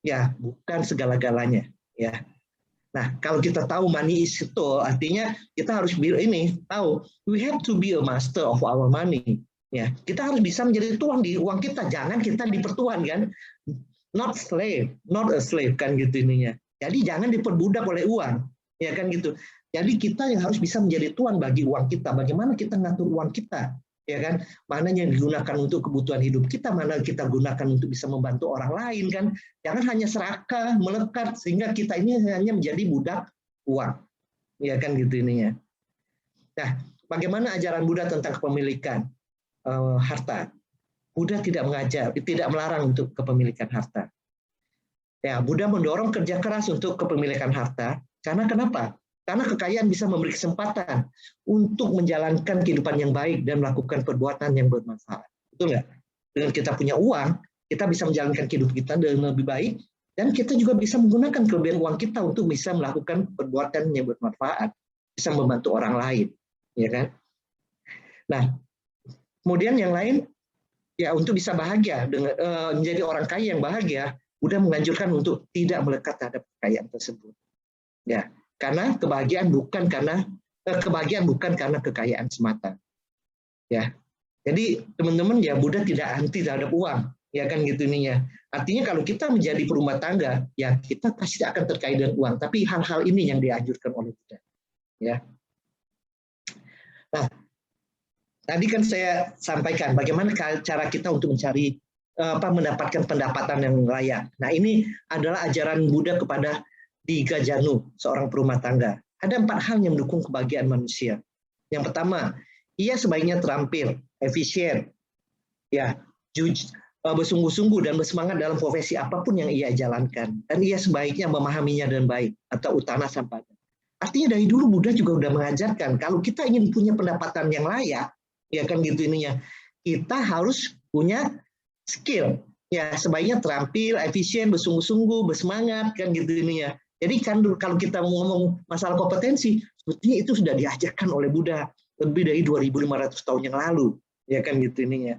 ya bukan segala-galanya, ya. Nah, kalau kita tahu money is a tool, artinya kita harus tahu we have to be a master of our money. Ya, kita harus bisa menjadi tuan di uang kita, jangan kita dipertuan kan, not a slave kan gitu ininya. Jadi jangan diperbudak oleh uang, ya kan gitu. Jadi kita yang harus bisa menjadi tuan bagi uang kita. Bagaimana kita ngatur uang kita, ya kan? Mana yang digunakan untuk kebutuhan hidup kita, mana kita gunakan untuk bisa membantu orang lain kan? Jangan hanya serakah, melekat sehingga kita ini hanya menjadi budak uang, ya kan gitu ininya. Nah, bagaimana ajaran Buddha tentang kepemilikan harta? Buddha tidak melarang untuk kepemilikan harta. Ya, Buddha mendorong kerja keras untuk kepemilikan harta. Karena kenapa? Karena kekayaan bisa memberi kesempatan untuk menjalankan kehidupan yang baik dan melakukan perbuatan yang bermanfaat. Betul nggak? Dengan kita punya uang, kita bisa menjalankan kehidupan kita dengan lebih baik, dan kita juga bisa menggunakan kelebihan uang kita untuk bisa melakukan perbuatan yang bermanfaat, bisa membantu orang lain, ya kan? Nah, kemudian yang lain, ya untuk bisa bahagia, menjadi orang kaya yang bahagia, Buddha menganjurkan untuk tidak melekat terhadap kekayaan tersebut. Ya, karena kebahagiaan bukan karena kekayaan semata. Ya. Jadi teman-teman, ya Buddha tidak anti terhadap uang, ya kan gitu ininya. Artinya kalau kita menjadi perumah tangga, ya kita pasti akan terkait dengan uang, tapi hal-hal ini yang dianjurkan oleh Buddha. Ya. Nah, tadi kan saya sampaikan bagaimana cara kita untuk mendapatkan pendapatan yang layak. Nah, ini adalah ajaran Buddha kepada Digha Janu, seorang perumah tangga. Ada 4 hal yang mendukung kebahagiaan manusia. Yang pertama, ia sebaiknya terampil, efisien, ya, bersungguh-sungguh dan bersemangat dalam profesi apapun yang ia jalankan. Dan ia sebaiknya memahaminya dengan baik, atau utana sampada. Artinya dari dulu Buddha juga sudah mengajarkan, kalau kita ingin punya pendapatan yang layak, ya kan gitu ininya, kita harus punya skill, ya sebaiknya terampil, efisien, bersungguh-sungguh, bersemangat kan gitu ini ya. Jadi kan kalau kita ngomong masalah kompetensi, sebetulnya itu sudah diajarkan oleh Buddha lebih dari 2.500 tahun yang lalu, ya kan gitu ininya.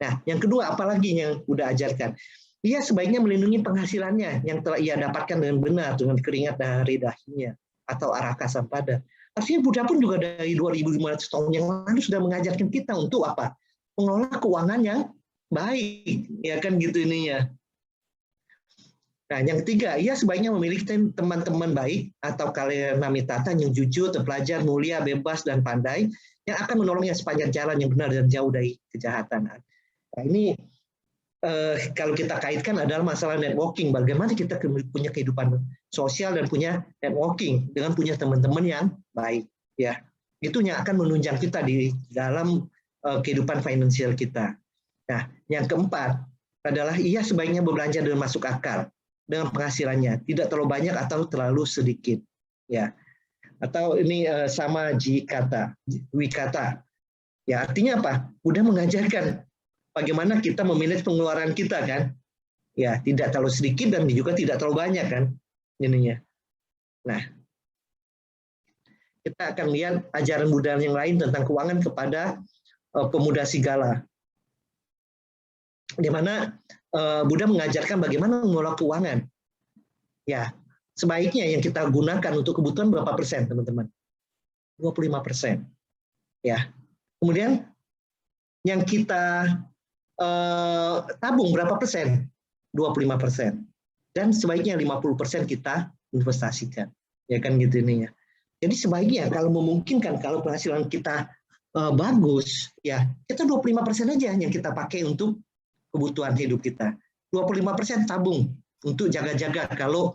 Nah, yang kedua apalagi yang Buddha ajarkan? Ia sebaiknya melindungi penghasilannya yang telah ia dapatkan dengan benar dengan keringat dari dahinya atau araka sampada. Artinya Buddha pun juga dari 2.500 tahun yang lalu sudah mengajarkan kita untuk apa? Mengelola keuangan yang baik, ya kan gitu ininya. Nah, yang ketiga, ia sebaiknya memiliki teman-teman baik atau kalyanamitrata yang jujur, terpelajar, mulia, bebas, dan pandai, yang akan menolongnya sepanjang jalan yang benar dan jauh dari kejahatan. Nah, ini kalau kita kaitkan adalah masalah networking, bagaimana kita punya kehidupan sosial dan punya networking dengan punya teman-teman yang baik, ya. Itu yang akan menunjang kita di dalam kehidupan finansial kita. Nah, yang keempat adalah ia sebaiknya berbelanja dengan masuk akal dengan penghasilannya, tidak terlalu banyak atau terlalu sedikit, ya. Atau ini sama wikata. Ya, artinya apa? Udah mengajarkan bagaimana kita memanage pengeluaran kita kan. Ya, tidak terlalu sedikit dan juga tidak terlalu banyak kan ininya. Nah, kita akan lihat ajaran Buddha yang lain tentang keuangan kepada pemuda Sigala. Di mana Buddha mengajarkan bagaimana mengelola keuangan. Ya, sebaiknya yang kita gunakan untuk kebutuhan berapa persen, teman-teman? 25%. Ya. Kemudian yang kita tabung berapa persen? 25%. Dan sebaiknya 50% kita investasikan. Ya kan gitu ininya. Jadi sebaiknya kalau memungkinkan, kalau penghasilan kita bagus, ya kita 25% aja yang kita pakai untuk kebutuhan hidup kita. 25% tabung untuk jaga-jaga kalau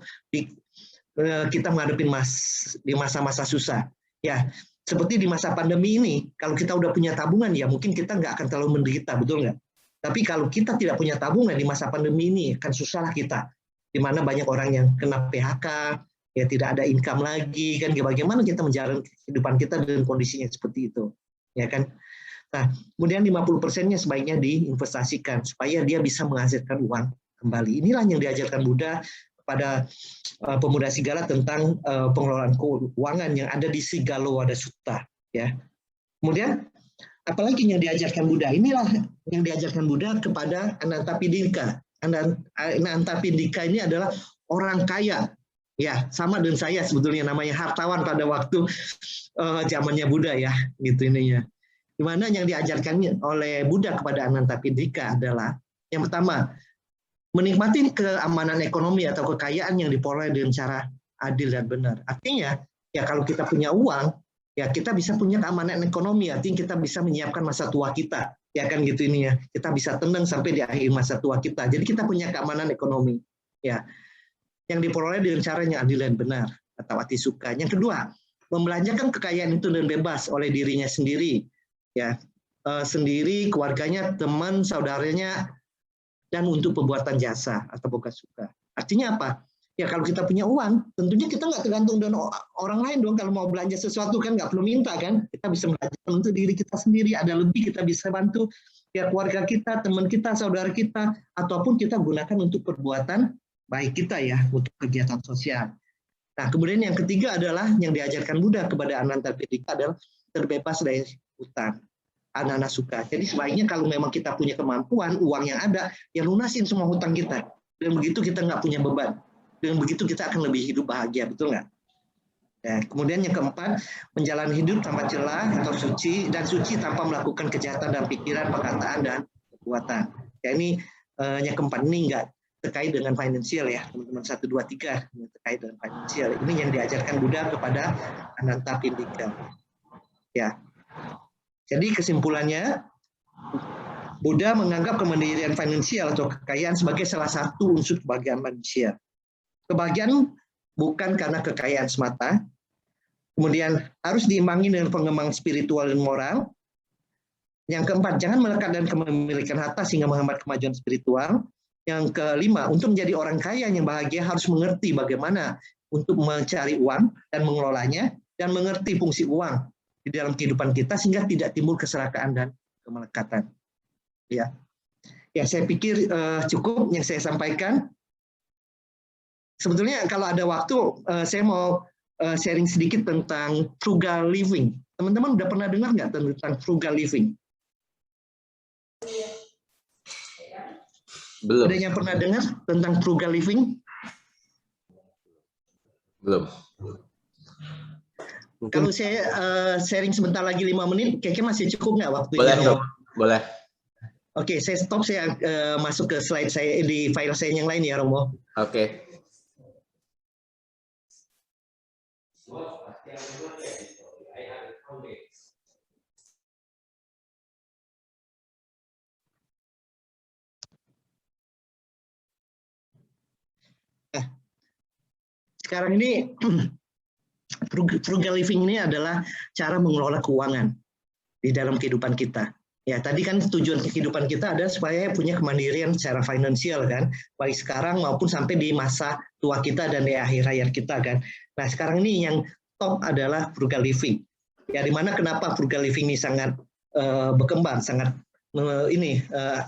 kita menghadapi di masa-masa susah. Ya, seperti di masa pandemi ini, kalau kita udah punya tabungan, ya mungkin kita nggak akan terlalu menderita, betul nggak? Tapi kalau kita tidak punya tabungan di masa pandemi ini, akan susah lah kita. Di mana banyak orang yang kena PHK, ya tidak ada income lagi, kan bagaimana kita menjalani kehidupan kita dengan kondisinya seperti itu, ya kan? Nah, kemudian 50%-nya sebaiknya diinvestasikan supaya dia bisa menghasilkan uang kembali. Inilah yang diajarkan Buddha kepada pemuda Sigala tentang pengelolaan keuangan yang ada di Sigala Sutta. Ya. Kemudian apalagi yang diajarkan Buddha? Inilah yang diajarkan Buddha kepada Anantapindika. Anantapindika ini adalah orang kaya. Ya, sama dengan saya sebetulnya namanya hartawan pada waktu zamannya Buddha ya, gitu ininya. Di mana yang diajarkan oleh Buddha kepada Anantapindika adalah yang pertama, menikmati keamanan ekonomi atau kekayaan yang diperoleh dengan cara adil dan benar. Artinya, ya kalau kita punya uang, ya kita bisa punya keamanan ekonomi, artinya kita bisa menyiapkan masa tua kita, ya kan gitu ini ya. Kita bisa tenang sampai di akhir masa tua kita. Jadi kita punya keamanan ekonomi, ya, yang diperoleh dengan cara yang adil dan benar atau atisuka. Yang kedua, membelanjakan kekayaan itu dengan bebas oleh dirinya sendiri, ya, sendiri, keluarganya, teman, saudaranya, dan untuk pembuatan jasa atau boga suka. Artinya apa? Ya kalau kita punya uang, tentunya kita nggak tergantung dengan orang lain dong. Kalau mau belanja sesuatu kan nggak perlu minta kan. Kita bisa belanjakan untuk diri kita sendiri. Ada lebih kita bisa bantu ya keluarga kita, teman kita, saudara kita, ataupun kita gunakan untuk perbuatan baik kita ya, untuk kegiatan sosial. Nah kemudian yang ketiga adalah yang diajarkan Buddha kepada Anantapindika adalah terbebas dari hutang. Anak-anak suka. Jadi sebaiknya kalau memang kita punya kemampuan, uang yang ada, ya lunasin semua hutang kita. Dan begitu kita nggak punya beban. Dengan begitu kita akan lebih hidup bahagia, betul nggak? Ya, kemudian yang keempat, menjalani hidup tanpa celah atau suci, dan suci tanpa melakukan kejahatan dalam pikiran, perkataan, dan perbuatan. Ya ini yang keempat ini nggak terkait dengan finansial ya, teman-teman 1, 2, 3 yang terkait dengan finansial. Ini yang diajarkan Buddha kepada Anantapindika. Ya. Jadi kesimpulannya, Buddha menganggap kemandirian finansial atau kekayaan sebagai salah satu unsur kebahagiaan manusia. Kebahagiaan bukan karena kekayaan semata, kemudian harus diimbangi dengan pengembangan spiritual dan moral. Yang keempat, jangan melekat dan memiliki harta sehingga menghambat kemajuan spiritual. Yang kelima, untuk menjadi orang kaya yang bahagia harus mengerti bagaimana untuk mencari uang dan mengelolanya, dan mengerti fungsi uang di dalam kehidupan kita sehingga tidak timbul keserakahan dan kemelekatan. Ya, saya pikir cukup yang saya sampaikan. Sebetulnya kalau ada waktu, saya mau sharing sedikit tentang frugal living. Teman-teman udah pernah dengar nggak tentang frugal living? Belum. Ada yang pernah dengar tentang frugal living? Belum. Kalau saya sharing sebentar lagi 5 menit, kayaknya masih cukup nggak waktunya? Boleh, dong. Boleh. Oke, saya stop, saya masuk ke slide saya di file saya yang lain ya, Romo. Oke. Sekarang ini frugal living ini adalah cara mengelola keuangan di dalam kehidupan kita. Ya, tadi kan tujuan kehidupan kita ada supaya punya kemandirian secara finansial kan, baik sekarang maupun sampai di masa tua kita dan di akhir hayat kita kan. Nah, sekarang ini yang top adalah frugal living. Ya, dimana kenapa frugal living ini sangat berkembang, sangat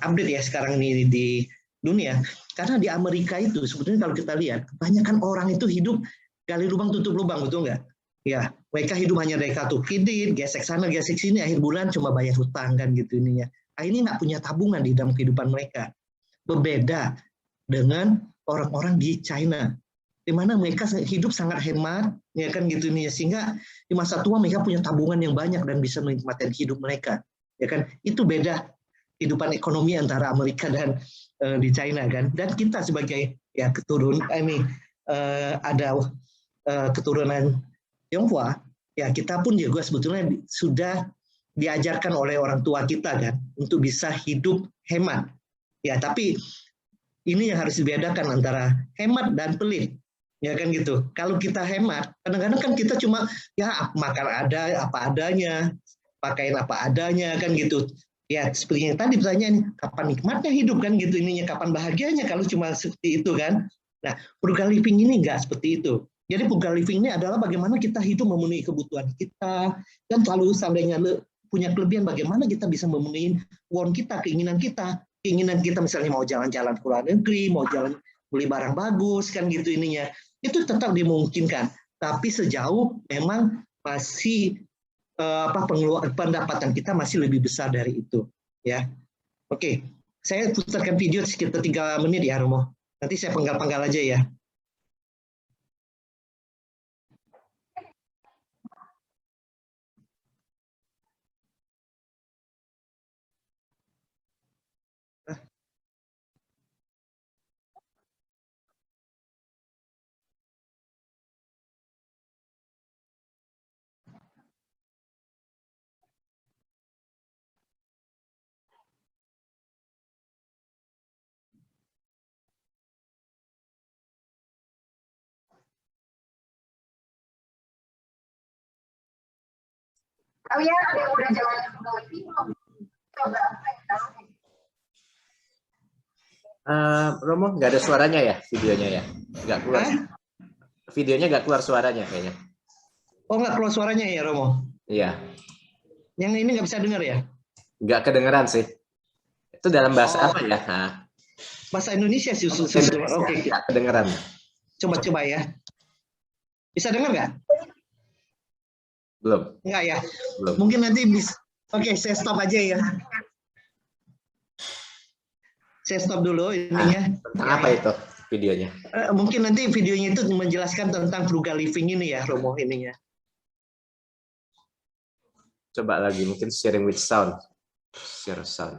update ya sekarang ini di dunia. Karena di Amerika itu sebetulnya kalau kita lihat, kebanyakan orang itu hidup gali lubang tutup lubang, betul nggak? Ya, mereka hidup hanya dari kartu kredit, gesek sana, gesek sini, akhir bulan cuma bayar hutang kan gitu ininya. Ini nggak punya tabungan di dalam kehidupan mereka. Berbeda dengan orang-orang di China, di mana mereka hidup sangat hemat, ya kan gitu nih, sehingga di masa tua mereka punya tabungan yang banyak dan bisa menikmati hidup mereka, ya kan? Itu beda kehidupan ekonomi antara Amerika dan di China kan. Dan kita sebagai ya ada keturunan Tionghoa, ya kita pun juga sebetulnya sudah diajarkan oleh orang tua kita kan untuk bisa hidup hemat. Ya, tapi ini yang harus dibedakan antara hemat dan pelit. Ya kan gitu. Kalau kita hemat, kadang-kadang kan kita cuma ya makan apa adanya, pakaian apa adanya kan gitu. Ya, seperti yang tadi pertanyaan, kapan nikmatnya hidup kan gitu ininya, kapan bahagianya kalau cuma seperti itu kan. Nah, frugal living ini enggak seperti itu. Jadi frugal living ini adalah bagaimana kita hidup memenuhi kebutuhan kita, dan kalau seandainya punya kelebihan bagaimana kita bisa memenuhi want kita, keinginan kita. Keinginan kita misalnya mau jalan-jalan ke luar negeri, mau jalan beli barang bagus, kan gitu ininya. Itu tetap dimungkinkan. Tapi sejauh memang masih pendapatan kita masih lebih besar dari itu. Ya, oke. Saya putarkan video sekitar 3 menit ya, Romo. Nanti saya penggal-penggal aja ya. Oh ya, ada yang udah jalan coba. Romo, nggak ada suaranya ya videonya ya? Nggak keluar. Videonya nggak keluar suaranya kayaknya. Oh, nggak keluar suaranya ya, Romo? Iya. Yang ini nggak bisa dengar ya? Nggak kedengeran sih. Itu dalam bahasa apa ya? Bahasa Indonesia sih. Oke. Nggak kedengeran. Coba ya. Bisa dengar nggak? Belum. Enggak ya? Belum. Mungkin nanti bisa. Oke, saya stop aja ya. Saya stop dulu ininya. Tentang apa itu videonya? Mungkin nanti videonya itu menjelaskan tentang frugal living ini ya, Romo, ininya. Coba lagi, mungkin sharing with sound. Share sound.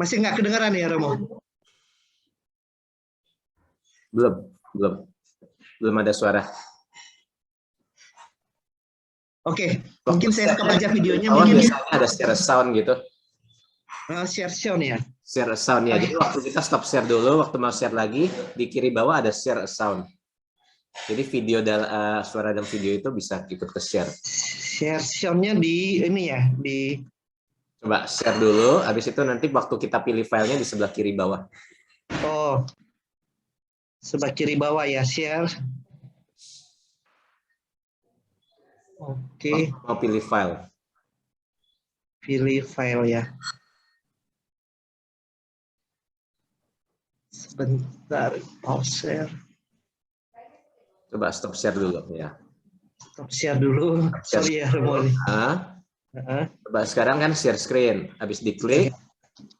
Masih nggak kedengaran ya, Romo? Belum ada suara. Oke, mungkin saya stop aja videonya. Biasanya ada share sound gitu. Share sound ya. Share sound ya. Jadi waktu kita stop share dulu, waktu mau share lagi di kiri bawah ada share sound. Jadi video suara dan video itu bisa ikut ke share. Share sound-nya di ini ya, di. Coba share dulu, habis itu nanti waktu kita pilih filenya di sebelah kiri bawah. Oh, sebelah kiri bawah ya, share. Oke. Mau pilih file. Pilih file ya. Sebentar, share. Coba stop share dulu ya. Stop share dulu. Sorry ya, Romo. Coba sekarang kan share screen, habis diklik.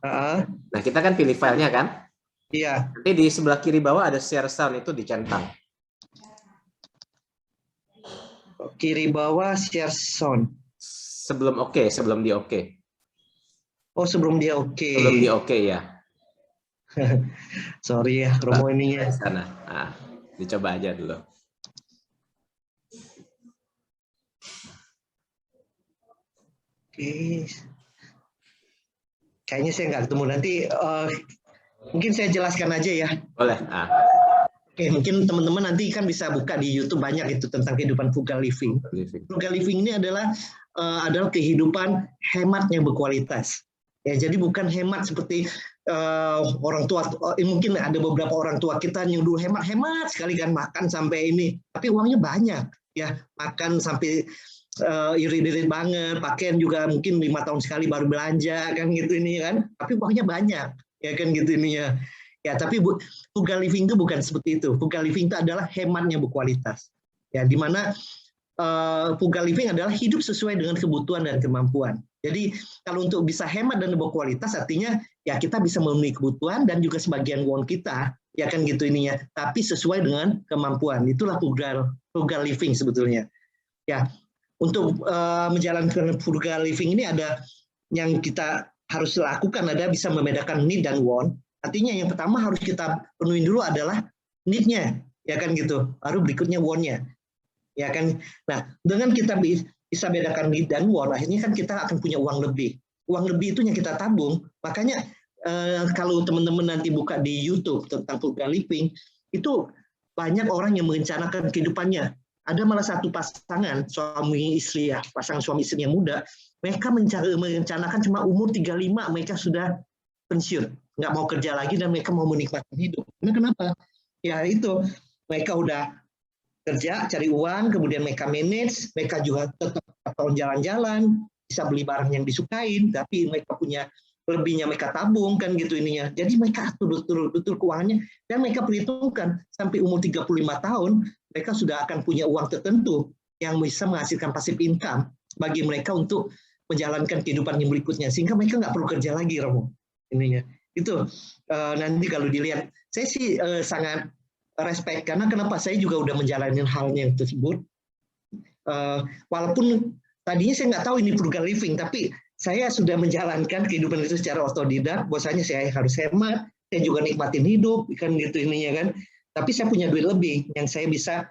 Nah, kita kan pilih filenya kan? Iya. Nanti di sebelah kiri bawah ada share sound, itu dicentang. Kiri bawah share sound. Sebelum di oke. Oh, sebelum dia oke. Sebelum di oke ya. Sorry ya, Romo ini ya. Sana. Dicoba aja dulu. Oke. Kayaknya saya nggak ketemu nanti. Mungkin saya jelaskan aja ya. Boleh. Oke, mungkin teman-teman nanti kan bisa buka di YouTube banyak itu tentang kehidupan frugal living. Frugal living ini adalah kehidupan hemat yang berkualitas. Ya, jadi bukan hemat seperti orang tua. Mungkin ada beberapa orang tua kita nyuruh hemat sekali kan, makan sampai ini, tapi uangnya banyak. Ya, makan sampai irit-irit banget, pakaian juga mungkin 5 tahun sekali baru belanja kan gitu ini kan, tapi uangnya banyak ya kan gitu ininya. Ya, tapi frugal living itu bukan seperti itu. Frugal living itu adalah hematnya berkualitas. Ya, di mana frugal living adalah hidup sesuai dengan kebutuhan dan kemampuan. Jadi kalau untuk bisa hemat dan berkualitas artinya ya kita bisa memenuhi kebutuhan dan juga sebagian want kita, ya kan gitu ininya. Tapi sesuai dengan kemampuan. Itulah frugal living sebetulnya. Ya, untuk menjalankan frugal living ini ada yang kita harus lakukan, ada bisa membedakan need dan want. Artinya yang pertama harus kita penuhi dulu adalah need-nya, ya kan gitu. Baru berikutnya want-nya, ya kan. Nah, dengan kita bisa bedakan need dan want, akhirnya kan kita akan punya uang lebih. Uang lebih itu yang kita tabung. Makanya kalau teman-teman nanti buka di YouTube tentang frugal living, itu banyak orang yang merencanakan kehidupannya. Ada malah satu pasangan suami istri ya, pasangan suami istri yang muda, mereka merencanakan cuma umur 35 mereka sudah pensiun, nggak mau kerja lagi dan mereka mau menikmati hidup. Nah, kenapa? Ya itu, mereka udah kerja, cari uang, kemudian mereka manage, mereka juga tetap jalan-jalan, bisa beli barang yang disukain, tapi mereka punya lebihnya mereka tabung kan gitu ininya. Jadi mereka atur betul keuangannya dan mereka perhitungkan sampai umur 35 tahun mereka sudah akan punya uang tertentu yang bisa menghasilkan passive income bagi mereka untuk menjalankan kehidupan yang berikutnya sehingga mereka nggak perlu kerja lagi, Romo. Ininya. Itu nanti kalau dilihat saya sih sangat respect karena kenapa saya juga udah menjalani hal yang tersebut. Walaupun tadinya saya nggak tahu ini frugal living, tapi saya sudah menjalankan kehidupan itu secara otodidak. Bahwasanya saya harus hemat, saya juga nikmatin hidup, kan gitu ininya kan. Tapi saya punya duit lebih yang saya bisa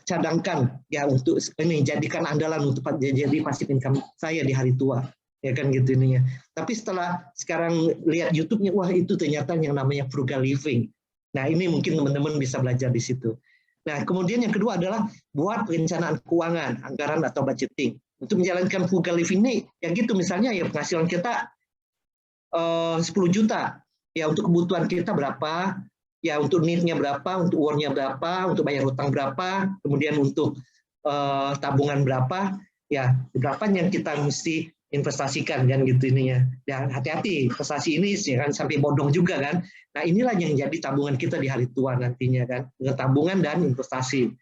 cadangkan ya untuk ini jadikan andalan untuk jadi passive income saya di hari tua, ya kan gitu ininya. Tapi setelah sekarang lihat YouTube-nya, wah itu ternyata yang namanya frugal living. Nah ini mungkin teman-teman bisa belajar di situ. Nah kemudian yang kedua adalah buat perencanaan keuangan, anggaran atau budgeting. Untuk menjalankan frugal living ini, ya gitu misalnya ya penghasilan kita 10 juta, ya untuk kebutuhan kita berapa, ya untuk need-nya berapa, untuk uangnya berapa, untuk bayar hutang berapa, kemudian untuk tabungan berapa, ya berapa yang kita mesti investasikan kan gitu ininya. Dan hati-hati investasi ini jangan sampai bodong juga kan. Nah inilah yang jadi tabungan kita di hari tua nantinya kan, dengan tabungan dan investasi.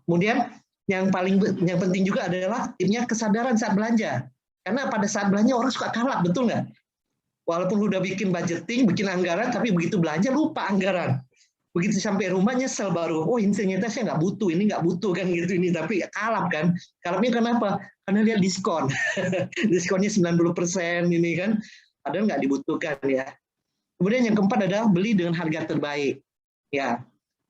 Kemudian yang penting juga adalah tipnya kesadaran saat belanja. Karena pada saat belanja orang suka kalap, betul nggak? Walaupun udah bikin budgeting, bikin anggaran, tapi begitu belanja lupa anggaran. Begitu sampai rumah nyesel baru, oh ini ternyata saya nggak butuh, ini nggak butuh kan gitu ini, tapi kalap kan. Kalapnya kenapa? Karena lihat diskon, diskonnya 90% ini kan, padahal nggak dibutuhkan ya. Kemudian yang keempat adalah beli dengan harga terbaik. Ya,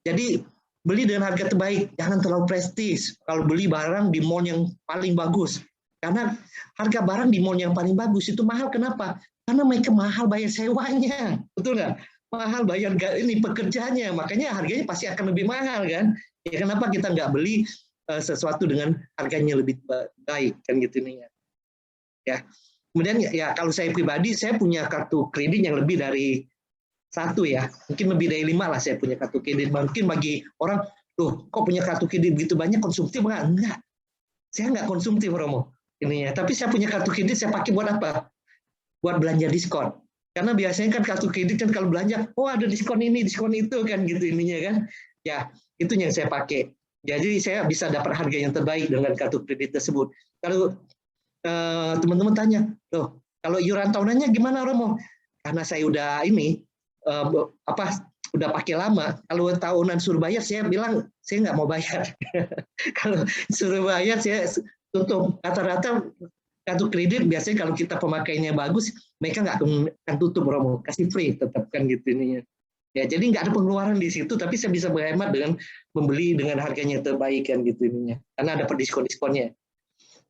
jadi beli dengan harga terbaik, jangan terlalu prestis. Kalau beli barang di mall yang paling bagus, karena harga barang di mall yang paling bagus itu mahal. Kenapa? Karena mereka mahal bayar sewanya, betul nggak? Mahal bayar ini pekerjanya, makanya harganya pasti akan lebih mahal kan? Ya kenapa kita nggak beli sesuatu dengan harganya lebih baik kan gitu nih ya? Ya. Kemudian ya kalau saya pribadi saya punya kartu kredit yang lebih dari 1 ya, mungkin lebih dari 5 lah saya punya kartu kredit. Mungkin bagi orang, loh kok punya kartu kredit begitu banyak, konsumtif nggak? Enggak, saya nggak konsumtif Romo. Ini ya, tapi saya punya kartu kredit saya pakai buat apa? Buat belanja diskon. Karena biasanya kan kartu kredit kan kalau belanja, oh ada diskon ini, diskon itu kan gitu ininya kan. Ya, itu yang saya pakai. Jadi saya bisa dapat harga yang terbaik dengan kartu kredit tersebut. Kalau teman-teman tanya, loh kalau iuran tahunannya gimana Romo? Karena saya udah ini udah pakai lama. Kalau tahunan suruh bayar saya bilang saya nggak mau bayar. Kalau suruh bayar saya tutup. Rata-rata kartu kredit biasanya kalau kita pemakainya bagus mereka nggak akan tutup Romo, kasih free tetap kan gitu ininya. Ya jadi nggak ada pengeluaran di situ, tapi saya bisa berhemat dengan membeli dengan harganya terbaik kan gitu ininya. Karena dapat diskon-diskonnya.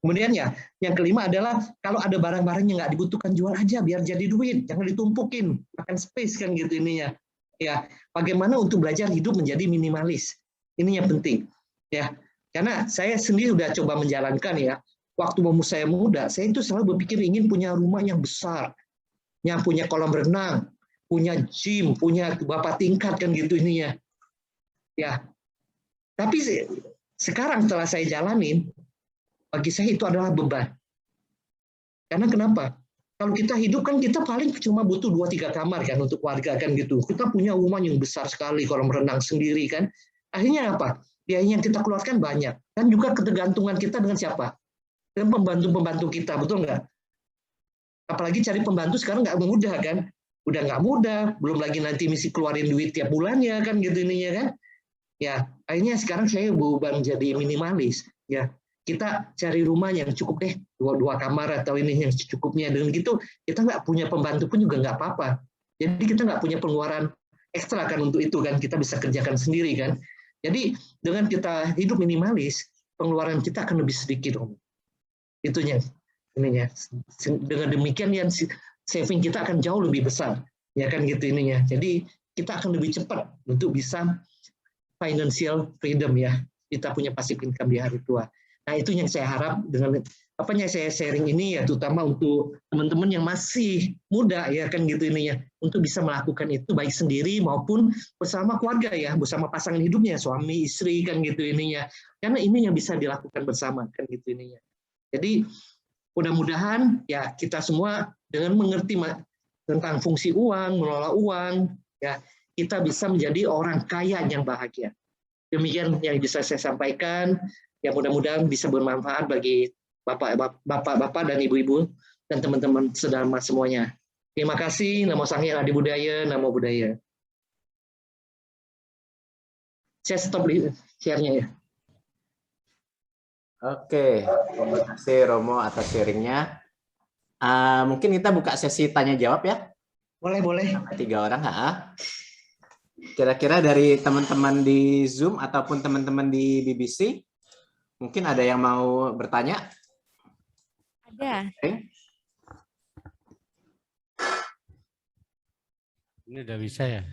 Kemudian ya, yang kelima adalah kalau ada barang-barang yang nggak dibutuhkan jual aja biar jadi duit, jangan ditumpukin, makan space kan gitu ininya. Ya, bagaimana untuk belajar hidup menjadi minimalis, ini yang penting. Ya, karena saya sendiri udah coba menjalankan ya. Waktu saya muda, saya itu selalu berpikir ingin punya rumah yang besar, yang punya kolam renang, punya gym, punya bapak tingkat kan gitu ininya. Ya, tapi sekarang setelah saya jalanin, bagi saya itu adalah beban. Karena kenapa? Kalau kita hidup kan kita paling cuma butuh 2-3 kamar kan untuk keluarga kan gitu. Kita punya rumah yang besar sekali, kolam renang sendiri kan. Akhirnya apa? Biaya yang kita keluarkan banyak. Dan juga ketergantungan kita dengan siapa? Dengan pembantu-pembantu kita, betul nggak? Apalagi cari pembantu sekarang nggak mudah kan? Udah nggak mudah, belum lagi nanti mesti keluarin duit tiap bulannya kan gitu ininya kan. Ya, akhirnya sekarang saya berubah menjadi minimalis. Ya, kita cari rumah yang cukup deh, 2 kamar atau ini yang secukupnya. Dengan gitu kita nggak punya pembantu pun juga nggak apa-apa. Jadi kita nggak punya pengeluaran ekstra kan untuk itu kan, kita bisa kerjakan sendiri kan. Jadi dengan kita hidup minimalis, pengeluaran kita akan lebih sedikit Om. Itunya ininya. Dengan demikian yang saving kita akan jauh lebih besar ya kan gitu ininya. Jadi kita akan lebih cepat untuk bisa financial freedom ya. Kita punya passive income di hari tua. Nah, itu yang saya harap dengan apanya saya sharing ini ya terutama untuk teman-teman yang masih muda ya kan gitu ininya, untuk bisa melakukan itu baik sendiri maupun bersama keluarga ya, bersama pasangan hidupnya, suami istri kan gitu ininya, karena ini yang bisa dilakukan bersama kan gitu ininya. Jadi mudah-mudahan ya kita semua dengan mengerti tentang fungsi uang, mengelola uang, ya kita bisa menjadi orang kaya yang bahagia. Demikian yang bisa saya sampaikan. Ya mudah-mudahan bisa bermanfaat bagi bapak-bapak dan ibu-ibu dan teman-teman sedama semuanya. Terima kasih. Namo Sanghyang Adi Budaya, Namo Buddhaya. Saya stop share-nya ya. Oke, terima kasih Romo atas sharingnya. Mungkin kita buka sesi tanya jawab ya. Boleh. 3 orang. Kira-kira dari teman-teman di Zoom ataupun teman-teman di BBC, mungkin ada yang mau bertanya? Ada. Ini udah bisa ya? Ya.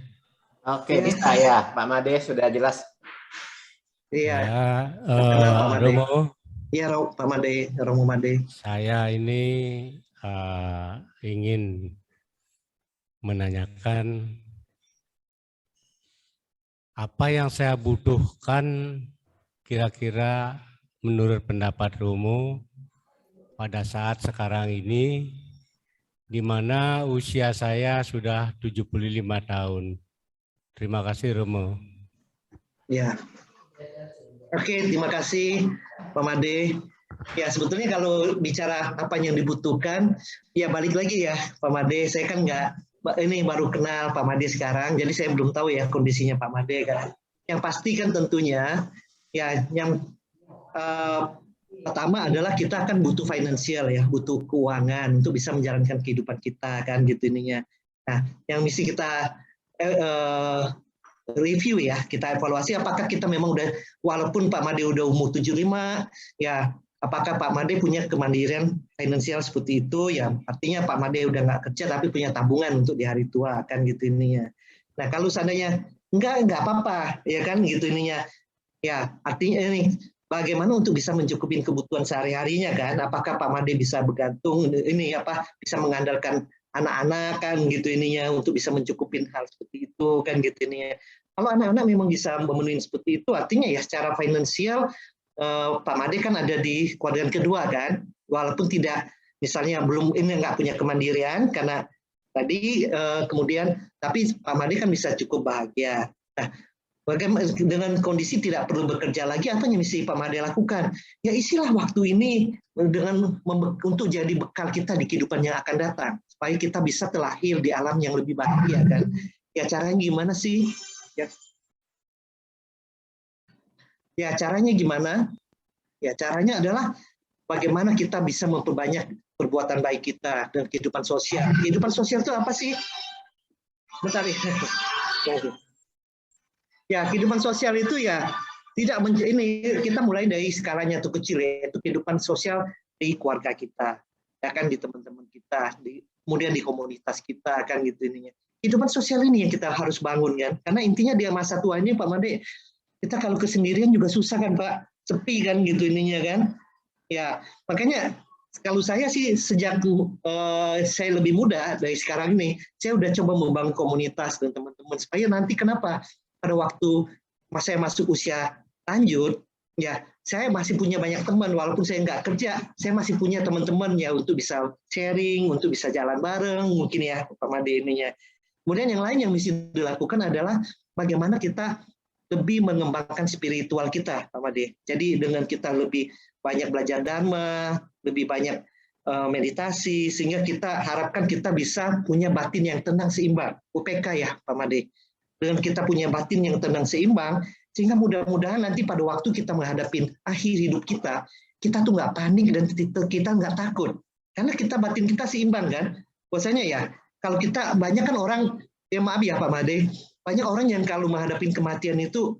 Oke, bisa ya. Pak Made sudah jelas. Iya. Ya, Romo. Iya, Pak Made, Romo Made. Saya ini ingin menanyakan apa yang saya butuhkan kira-kira menurut pendapat Romo pada saat sekarang ini, di mana usia saya sudah 75 tahun. Terima kasih Romo. Ya. Oke, terima kasih Pak Made. Ya sebetulnya kalau bicara apa yang dibutuhkan, ya balik lagi ya Pak Made. Saya kan ini baru kenal Pak Made sekarang, jadi saya belum tahu ya kondisinya Pak Made kan. Yang pasti kan tentunya, ya yang pertama adalah kita akan butuh finansial ya, butuh keuangan untuk bisa menjalankan kehidupan kita kan gitu ininya. Nah, yang mesti kita review ya, kita evaluasi apakah kita memang udah, walaupun Pak Made udah umur 75 ya, apakah Pak Made punya kemandirian finansial seperti itu ya, artinya Pak Made udah nggak kerja tapi punya tabungan untuk di hari tua kan gitu ininya. Nah kalau seandainya enggak apa-apa ya kan gitu ininya, ya artinya ini bagaimana untuk bisa mencukupin kebutuhan sehari-harinya kan, apakah Pak Made bisa bergantung ini bisa mengandalkan anak-anak kan gitu ininya untuk bisa mencukupin hal seperti itu kan gitu ininya. Kalau anak-anak memang bisa memenuhi seperti itu, artinya ya secara finansial Pak Made kan ada di kuadran kedua kan, walaupun tidak misalnya belum ini nggak punya kemandirian karena tadi kemudian tapi Pak Made kan bisa cukup bahagia. Nah, bagaimana dengan kondisi tidak perlu bekerja lagi, apa yang mesti Pak Made lakukan? Ya isilah waktu ini dengan untuk jadi bekal kita di kehidupan yang akan datang, supaya kita bisa terlahir di alam yang lebih bahagia kan. Ya caranya gimana sih? Ya caranya gimana? Ya caranya adalah bagaimana kita bisa memperbanyak perbuatan baik kita dan kehidupan sosial. Kehidupan sosial itu apa sih? Bentar ya. Ya, kehidupan sosial itu ya tidak ini kita mulai dari skalanya tuh kecil ya, itu kehidupan sosial di keluarga kita, ya kan di teman-teman kita, kemudian di komunitas kita kan gitu ininya. Kehidupan sosial ini yang kita harus bangun kan, karena intinya di masa tua ini Pak Made, kita kalau kesendirian juga susah kan Pak, sepi kan gitu ininya kan. Ya, makanya kalau saya sih sejak saya lebih muda dari sekarang ini, saya udah coba membangun komunitas dan teman-teman supaya nanti kenapa pada waktu saya masuk usia lanjut, ya saya masih punya banyak teman walaupun saya nggak kerja, saya masih punya teman-teman ya untuk bisa sharing, untuk bisa jalan bareng mungkin ya Pak Made ininya. Kemudian yang lain yang mesti dilakukan adalah bagaimana kita lebih mengembangkan spiritual kita Pak Made. Jadi dengan kita lebih banyak belajar dharma, lebih banyak meditasi, sehingga kita harapkan kita bisa punya batin yang tenang seimbang, UPK ya Pak Made. Dengan kita punya batin yang tenang seimbang, sehingga mudah-mudahan nanti pada waktu kita menghadapi akhir hidup kita tuh nggak panik dan kita nggak takut. Karena batin kita seimbang kan. Biasanya ya, kalau kita, banyak kan orang, ya maaf ya Pak Made, banyak orang yang kalau menghadapi kematian itu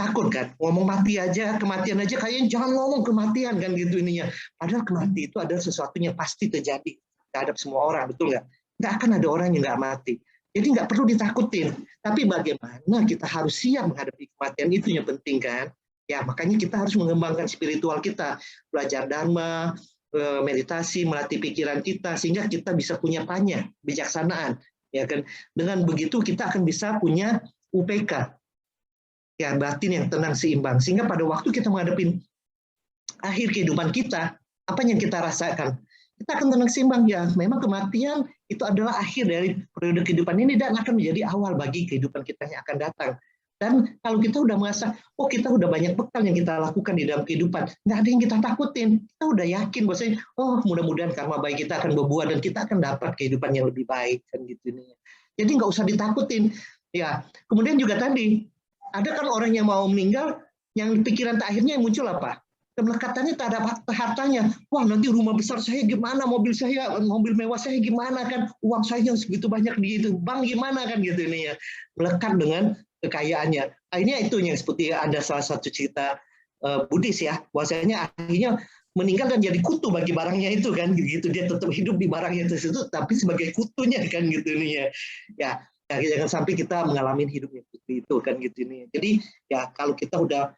takut kan. Ngomong mati aja, kematian aja, kayaknya jangan ngomong kematian kan gitu ininya. Padahal kematian itu adalah sesuatu yang pasti terjadi terhadap semua orang, betul nggak? Nggak akan ada orang yang nggak mati. Jadi nggak perlu ditakutin, tapi bagaimana kita harus siap menghadapi kematian itu yang penting kan. Ya, makanya kita harus mengembangkan spiritual kita, belajar dharma, meditasi, melatih pikiran kita sehingga kita bisa punya panya, bijaksanaan, ya kan. Dengan begitu kita akan bisa punya UPK, ya batin yang tenang seimbang. Sehingga pada waktu kita menghadapi akhir kehidupan kita, apa yang kita rasakan? Kita akan tenang seimbang ya. Memang kematian itu adalah akhir dari periode kehidupan ini dan akan menjadi awal bagi kehidupan kita yang akan datang. Dan kalau kita udah merasa, oh kita udah banyak bekal yang kita lakukan di dalam kehidupan, nggak ada yang kita takutin. Kita udah yakin bahwasanya, oh mudah-mudahan karma baik kita akan berbuah dan kita akan dapat kehidupan yang lebih baik kan gitu. Jadi nggak usah ditakutin. Ya, kemudian juga tadi ada kan orang yang mau meninggal, yang pikiran terakhirnya yang muncul apa? Melekatannya terhadap hartanya. Wah nanti rumah besar saya gimana, mobil mewah saya gimana kan, uang saya yang segitu banyak di itu, bank gimana kan gitu ini ya. Melekat dengan kekayaannya. Akhirnya itu yang seperti ada salah satu cerita Buddhis ya, bahwasanya akhirnya meninggal dan jadi kutu bagi barangnya itu kan gitu. Dia tetap hidup di barangnya tersebut tapi sebagai kutunya kan gitu nih ya. Ya jangan sampai kita mengalami hidupnya seperti itu kan gitu nih. Jadi ya kalau kita udah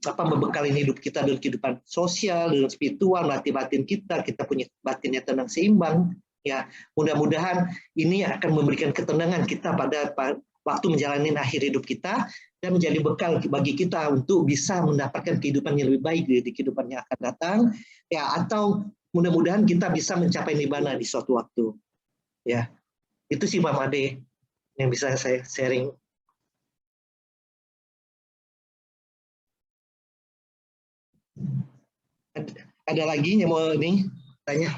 membekali hidup kita dengan kehidupan sosial, dengan spiritual, melatih batin kita punya batinnya tenang seimbang. Ya, mudah-mudahan ini akan memberikan ketenangan kita pada waktu menjalani akhir hidup kita dan menjadi bekal bagi kita untuk bisa mendapatkan kehidupan yang lebih baik di kehidupan yang akan datang. Ya, atau mudah-mudahan kita bisa mencapai nibbana di suatu waktu. Ya, itu sih Pak Made yang bisa saya sharing. Ada lagi yang mau ini tanya?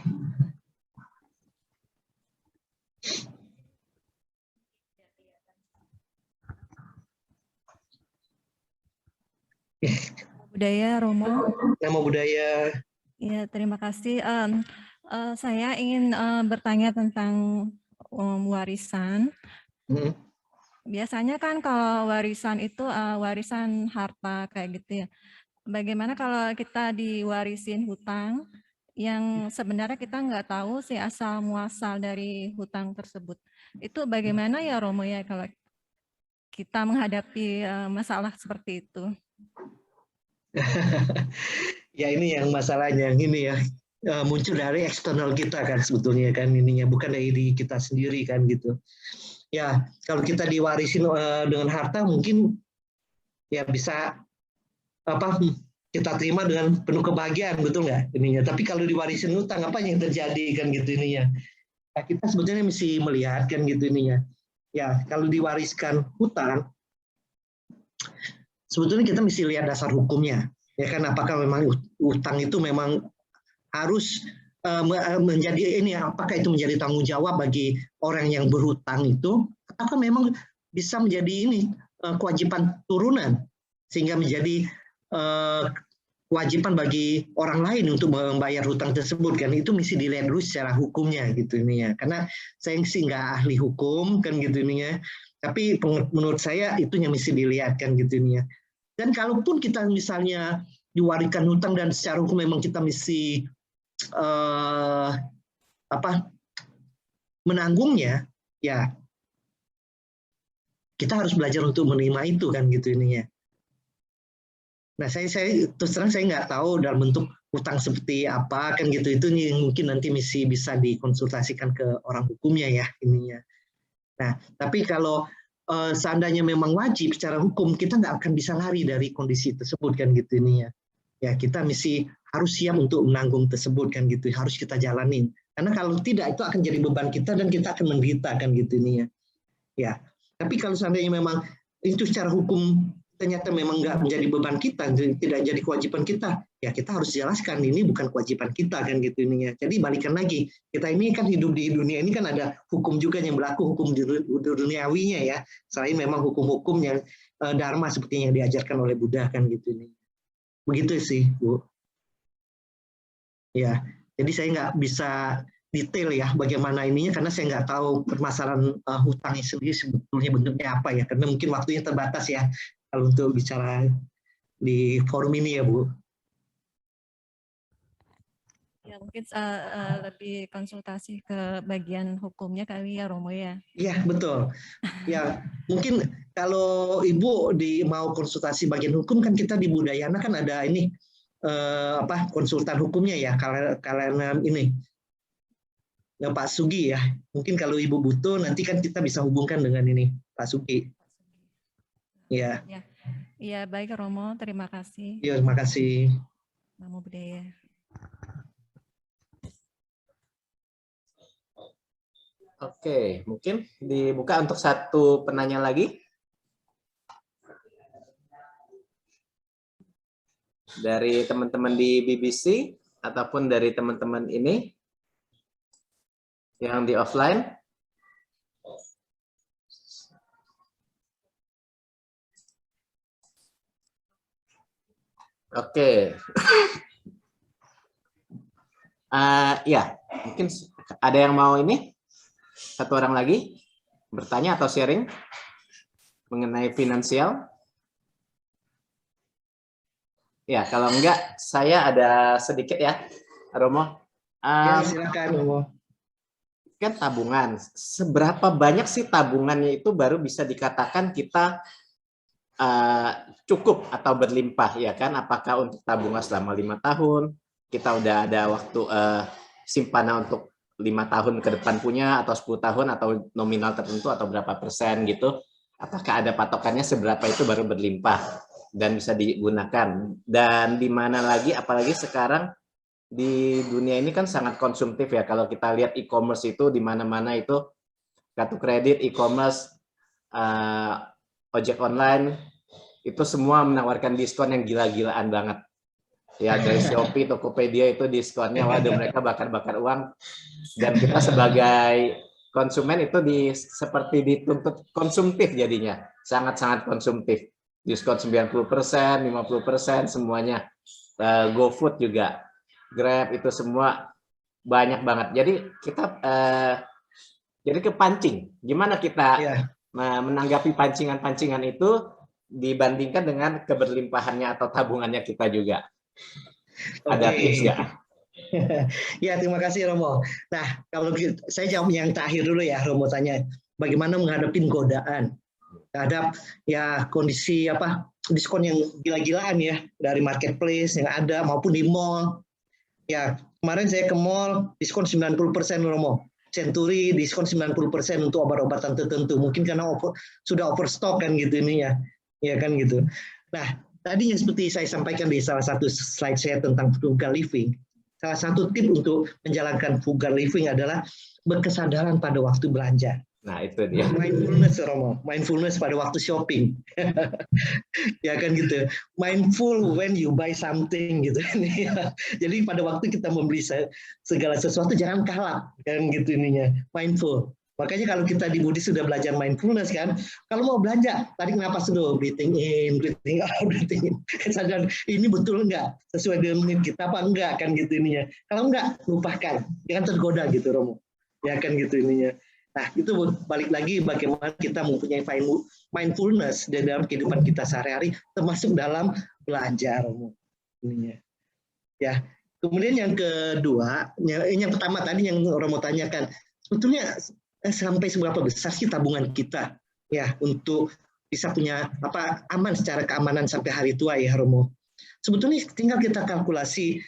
Budaya Romo. Nama budaya. Ya, terima kasih. Saya ingin bertanya tentang warisan. Biasanya kan kalau warisan itu warisan harta kayak gitu ya. Bagaimana kalau kita diwarisin hutang yang sebenarnya kita nggak tahu sih asal muasal dari hutang tersebut. Itu bagaimana ya Romo ya kalau kita menghadapi masalah seperti itu? Ya ini yang masalahnya ini ya muncul dari eksternal kita kan sebetulnya kan ininya bukan dari diri kita sendiri kan gitu. Ya kalau kita diwarisin dengan harta mungkin ya bisa kita terima dengan penuh kebahagiaan betul nggak ininya. Tapi kalau diwarisin hutang apa yang terjadi kan gitu ininya. Nah, kita sebetulnya mesti melihat kan gitu ininya. Ya kalau diwariskan hutang sebetulnya kita mesti lihat dasar hukumnya. Ya kan apakah memang hutang itu memang harus menjadi ini apakah itu menjadi tanggung jawab bagi orang yang berhutang itu atau memang bisa menjadi ini kewajiban turunan sehingga menjadi kewajiban bagi orang lain untuk membayar hutang tersebut kan itu mesti dilihat dulu secara hukumnya gitu ini ya karena saya sih nggak ahli hukum kan gitu ini ya tapi menurut saya itu yang mesti dilihat kan gitu ini ya dan kalaupun kita misalnya diwariskan hutang dan secara hukum memang kita mesti menanggungnya ya kita harus belajar untuk menerima itu kan gitu ini ya. Nah saya terus terang saya nggak tahu dalam bentuk hutang seperti apa kan gitu itu mungkin nanti mesti bisa dikonsultasikan ke orang hukumnya ya ininya. Nah tapi kalau seandainya memang wajib secara hukum kita nggak akan bisa lari dari kondisi tersebut kan gitu ini ya. Ya kita mesti harus siap untuk menanggung tersebut kan gitu harus kita jalanin karena kalau tidak itu akan jadi beban kita dan kita akan menderita kan gitu ini ya. Ya tapi kalau seandainya memang itu secara hukum ternyata memang nggak menjadi beban kita, tidak jadi kewajiban kita, ya kita harus jelaskan ini bukan kewajiban kita kan gitu ininya. Jadi balikan lagi, kita ini kan hidup di dunia ini kan ada hukum juga yang berlaku, hukum duniawinya ya. Selain memang hukum-hukum yang dharma seperti yang diajarkan oleh Buddha kan gitu ini. Begitu sih, Bu. Ya, jadi saya nggak bisa detail ya bagaimana ininya karena saya nggak tahu permasalahan hutang sendiri sebetulnya bentuknya apa ya karena mungkin waktunya terbatas ya. Kalau untuk bicara di forum ini ya Bu. Ya mungkin lebih konsultasi ke bagian hukumnya kali ya Romo ya. Iya betul. Ya mungkin kalau Ibu mau konsultasi bagian hukum kan kita di Budayana kan ada ini konsultan hukumnya ya, karena ini ya, Pak Sugi ya. Mungkin kalau Ibu butuh nanti kan kita bisa hubungkan dengan ini Pak Sugi. Ya. Iya, baik Romo, terima kasih. Iya, terima kasih. Namo Buddhaya. Oke, mungkin dibuka untuk satu penanya lagi. Dari teman-teman di BBC ataupun dari teman-teman ini yang di offline. Oke. Ya, mungkin ada yang mau ini? Satu orang lagi bertanya atau sharing mengenai finansial? Ya, kalau enggak, saya ada sedikit ya, Romo. Ya, silakan Romo. Kan tabungan, seberapa banyak sih tabungannya itu baru bisa dikatakan kita cukup atau berlimpah, ya kan? Apakah untuk tabungan selama 5 tahun, kita udah ada waktu simpanan untuk 5 tahun ke depan punya, atau 10 tahun, atau nominal tertentu, atau berapa persen gitu? Apakah ada patokannya seberapa itu baru berlimpah dan bisa digunakan? Dan di mana lagi, apalagi sekarang di dunia ini kan sangat konsumtif ya. Kalau kita lihat e-commerce itu di mana-mana itu kartu kredit, e-commerce, ojek online, itu semua menawarkan diskon yang gila-gilaan banget. Ya, dari Shopee, Tokopedia itu diskonnya, waduh, mereka bakar-bakar uang. Dan kita sebagai konsumen itu seperti dituntut konsumtif jadinya. Sangat-sangat konsumtif. Diskon 90%, 50%, semuanya. GoFood juga. Grab, itu semua banyak banget. Jadi kita jadi kepancing. Gimana kita menanggapi pancingan-pancingan itu dibandingkan dengan keberlimpahannya atau tabungannya kita juga? Ada tips nggak? Ya, terima kasih Romo. Nah, kalau saya jawab yang terakhir dulu ya, Romo tanya bagaimana menghadapi godaan terhadap ya kondisi diskon yang gila-gilaan ya dari marketplace yang ada maupun di mall. Ya, kemarin saya ke mall diskon 90% Romo. Century diskon 90% untuk obat-obatan tertentu. Mungkin karena sudah overstock kan gitu ini ya. Ya kan gitu. Nah, tadi yang seperti saya sampaikan di salah satu slide saya tentang frugal living. Salah satu tip untuk menjalankan frugal living adalah berkesadaran pada waktu belanja. Nah, itu dia. Mindfulness, Romo. Mindfulness pada waktu shopping. Ya kan gitu. Mindful when you buy something gitu. Jadi pada waktu kita membeli segala sesuatu jangan kalap kan gitu ininya. Mindful. Makanya kalau kita di Budi sudah belajar mindfulness kan, kalau mau belanja tarik napas dulu, breathing in, breathing out, breathing in. Sadar ini betul enggak sesuai dengan minat kita apa enggak kan gitu ininya. Kalau enggak lupakan, jangan tergoda gitu Romo. Ya kan gitu ininya. Nah, itu balik lagi bagaimana kita mempunyai mindfulness di dalam kehidupan kita sehari-hari, termasuk dalam belanja, Romo. Ya. Kemudian yang kedua, yang pertama tadi yang Romo tanyakan, sebetulnya sampai seberapa besar sih tabungan kita ya untuk bisa punya aman secara keamanan sampai hari tua ya, Romo. Sebetulnya tinggal kita kalkulasi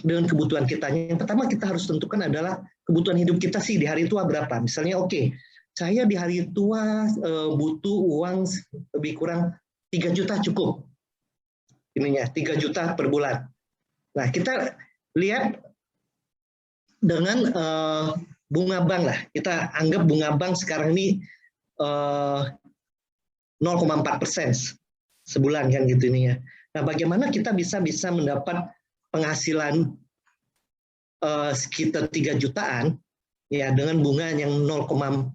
dengan kebutuhan kita. Yang pertama kita harus tentukan adalah kebutuhan hidup kita sih di hari tua berapa. Misalnya saya di hari tua butuh uang lebih kurang 3 juta cukup. Ininya 3 juta per bulan. Nah, kita lihat dengan bunga bank lah. Kita anggap bunga bank sekarang ini 0,4% sebulan kan gitu ininya. Nah, bagaimana kita bisa mendapat penghasilan sekitar 3 jutaan ya dengan bunga yang 0,4%.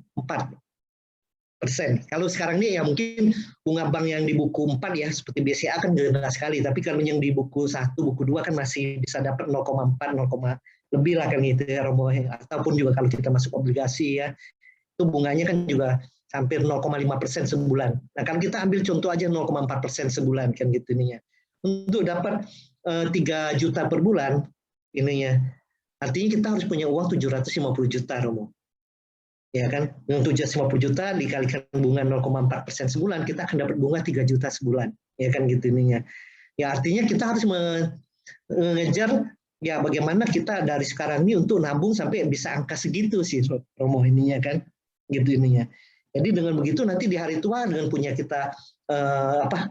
Kalau sekarang ini ya mungkin bunga bank yang di buku 4 ya seperti BCA kan rendah sekali, tapi kalau yang di buku 1, buku 2 kan masih bisa dapat 0,4, 0, lebih lah kan gitu ya Romo. Ataupun juga kalau kita masuk obligasi ya itu bunganya kan juga hampir 0,5% sebulan. Nah, kalau kita ambil contoh aja 0,4% sebulan kan gitu ininya. Untuk dapat 3 juta per bulan ininya. Artinya kita harus punya uang 750 juta Romo. Ya kan, dengan 750 juta dikalikan bunga 0,4% sebulan, kita akan dapat bunga 3 juta sebulan. Ya kan gitu ininya. Ya artinya kita harus mengejar ya bagaimana kita dari sekarang ini untuk nabung sampai bisa angka segitu sih Romo ininya kan. Gitu ininya. Jadi dengan begitu nanti di hari tua dengan punya kita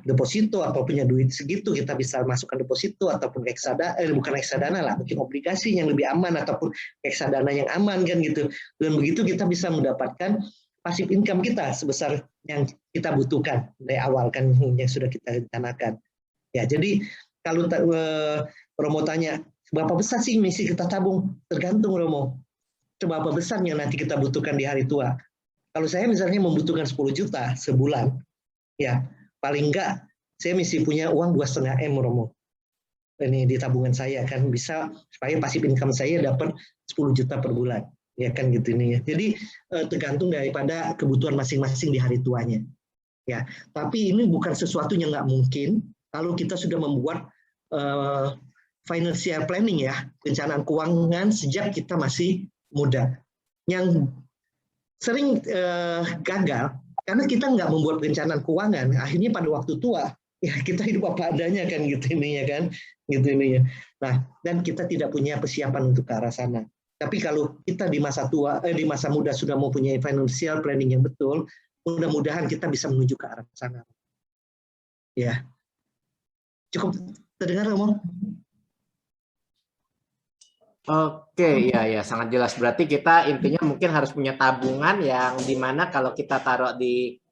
deposito atau punya duit segitu kita bisa masukkan deposito ataupun bukan reksadana lah, mungkin obligasi yang lebih aman ataupun reksadana yang aman kan gitu. Dan begitu kita bisa mendapatkan pasif income kita sebesar yang kita butuhkan dari awal kan yang sudah kita rencanakan. Ya, jadi kalau Romo tanya berapa besar sih misi kita tabung? Tergantung Romo. Seberapa besar yang nanti kita butuhkan di hari tua. Kalau saya misalnya membutuhkan 10 juta sebulan, ya paling enggak saya mesti punya uang 2,5 M Romo. Ini di tabungan saya kan bisa supaya pasif income saya dapat 10 juta per bulan. Ya kan gitu ini ya. Jadi tergantung daripada kebutuhan masing-masing di hari tuanya. Ya, tapi ini bukan sesuatu yang nggak mungkin kalau kita sudah membuat financial planning ya, perencanaan keuangan sejak kita masih muda. Yang sering gagal karena kita nggak membuat perencanaan keuangan, akhirnya pada waktu tua ya kita hidup apa adanya kan gitu ininya kan, gitu ininya. Nah, dan kita tidak punya persiapan untuk ke arah sana. Tapi kalau kita di masa tua, di masa muda sudah mempunyai financial planning yang betul, mudah-mudahan kita bisa menuju ke arah sana. Ya, cukup terdengar Romo? Oke, ya sangat jelas. Berarti kita intinya mungkin harus punya tabungan yang dimana kalau kita taruh di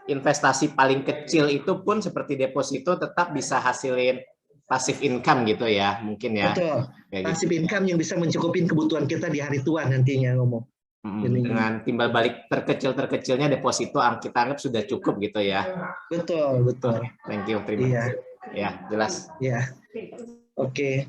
investasi paling kecil itu pun seperti deposito tetap bisa hasilin passive income gitu ya, mungkin ya. Betul. Passive income yang bisa mencukupi kebutuhan kita di hari tua nantinya ngomong. Dengan timbal balik terkecil-terkecilnya deposito kita anggap sudah cukup gitu ya. Betul, betul. Thank you, terima kasih. Ya, jelas. Ya. Oke.